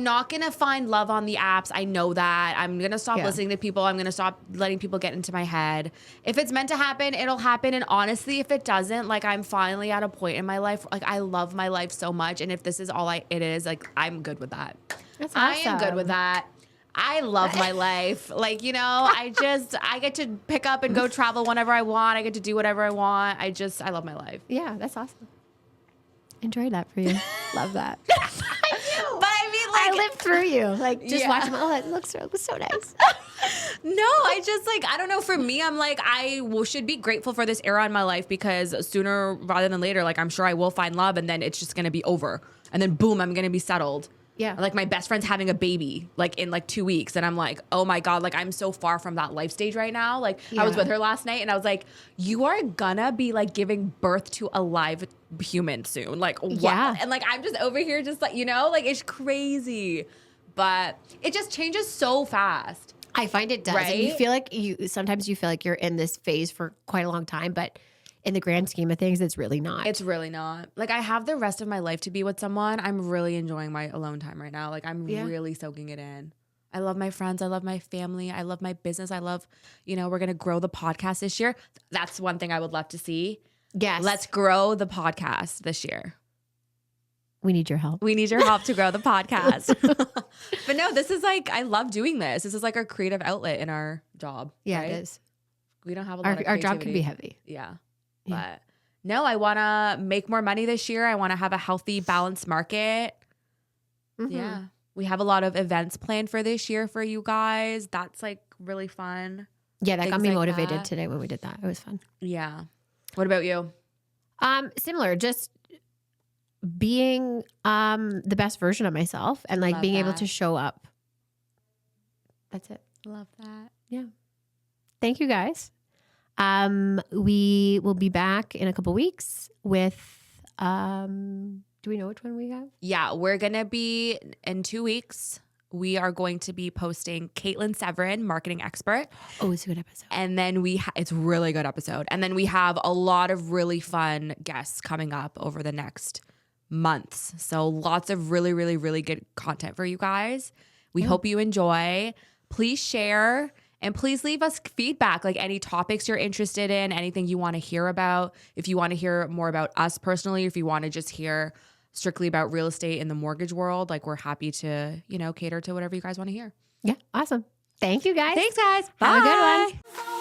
Speaker 1: not going to find love on the apps. I know that. I'm going to stop listening to people. I'm going to stop letting people get into my head. If it's meant to happen, it'll happen. And honestly, if it doesn't, like I'm finally at a point in my life, like I love my life so much. And if this is all it is, like I'm good with that.
Speaker 2: That's awesome.
Speaker 1: I am good with that. I love my life. Like, you know, I get to pick up and go travel whenever I want. I get to do whatever I want. I love my life.
Speaker 2: Yeah, that's awesome. Enjoy that for you. Love that.
Speaker 1: I do. But I mean, like,
Speaker 2: I lived through you. Like, just watching. Oh, that looks so nice.
Speaker 1: No, I just like, I don't know. For me, I'm like, should be grateful for this era in my life because sooner rather than later, like I'm sure I will find love and then it's just going to be over. And then boom, I'm going to be settled.
Speaker 2: Yeah.
Speaker 1: Like my best friend's having a baby like in like 2 weeks. And I'm like, oh my God, like I'm so far from that life stage right now. Like I was with her last night and I was like, you are gonna be like giving birth to a live human soon. Like what? Yeah. And like, I'm just over here just like, you know, like it's crazy, but it just changes so fast.
Speaker 2: I find it does. Right? And you feel like sometimes you feel like you're in this phase for quite a long time, but in the grand scheme of things, it's really not.
Speaker 1: It's really not. Like I have the rest of my life to be with someone. I'm really enjoying my alone time right now. Like I'm really soaking it in. I love my friends. I love my family. I love my business. I love, you know, we're going to grow the podcast this year. That's one thing I would love to see.
Speaker 2: Yes.
Speaker 1: Let's grow the podcast this year.
Speaker 2: We need your help.
Speaker 1: We need your help to grow the podcast. But no, this is like, I love doing this. This is like our creative outlet in our job.
Speaker 2: Yeah,
Speaker 1: right?
Speaker 2: it is.
Speaker 1: We don't have a lot of creativity.
Speaker 2: Our job can be heavy.
Speaker 1: Yeah. But no, I want to make more money this year. I want to have a healthy, balanced market. Mm-hmm. Yeah. We have a lot of events planned for this year for you guys. That's like really fun.
Speaker 2: Yeah, that got me motivated today when we did that. It was fun.
Speaker 1: Yeah. What about you?
Speaker 2: Similar, just being the best version of myself and like being able to show up. That's it.
Speaker 1: Love that.
Speaker 2: Yeah. Thank you guys. We will be back in a couple weeks with, do we know which one we have?
Speaker 1: Yeah, we're going to be in 2 weeks. We are going to be posting Caitlin Severin, marketing expert.
Speaker 2: Oh, it's a good episode.
Speaker 1: And then it's a really good episode. And then we have a lot of really fun guests coming up over the next months. So lots of really, really, really good content for you guys. We hope you enjoy. Please share. And please leave us feedback, like any topics you're interested in, anything you want to hear about. If you want to hear more about us personally, if you want to just hear strictly about real estate in the mortgage world, like we're happy to, you know, cater to whatever you guys want to hear.
Speaker 2: Yeah, awesome. Thank you guys.
Speaker 1: Thanks, guys.
Speaker 2: Bye. Have a good one.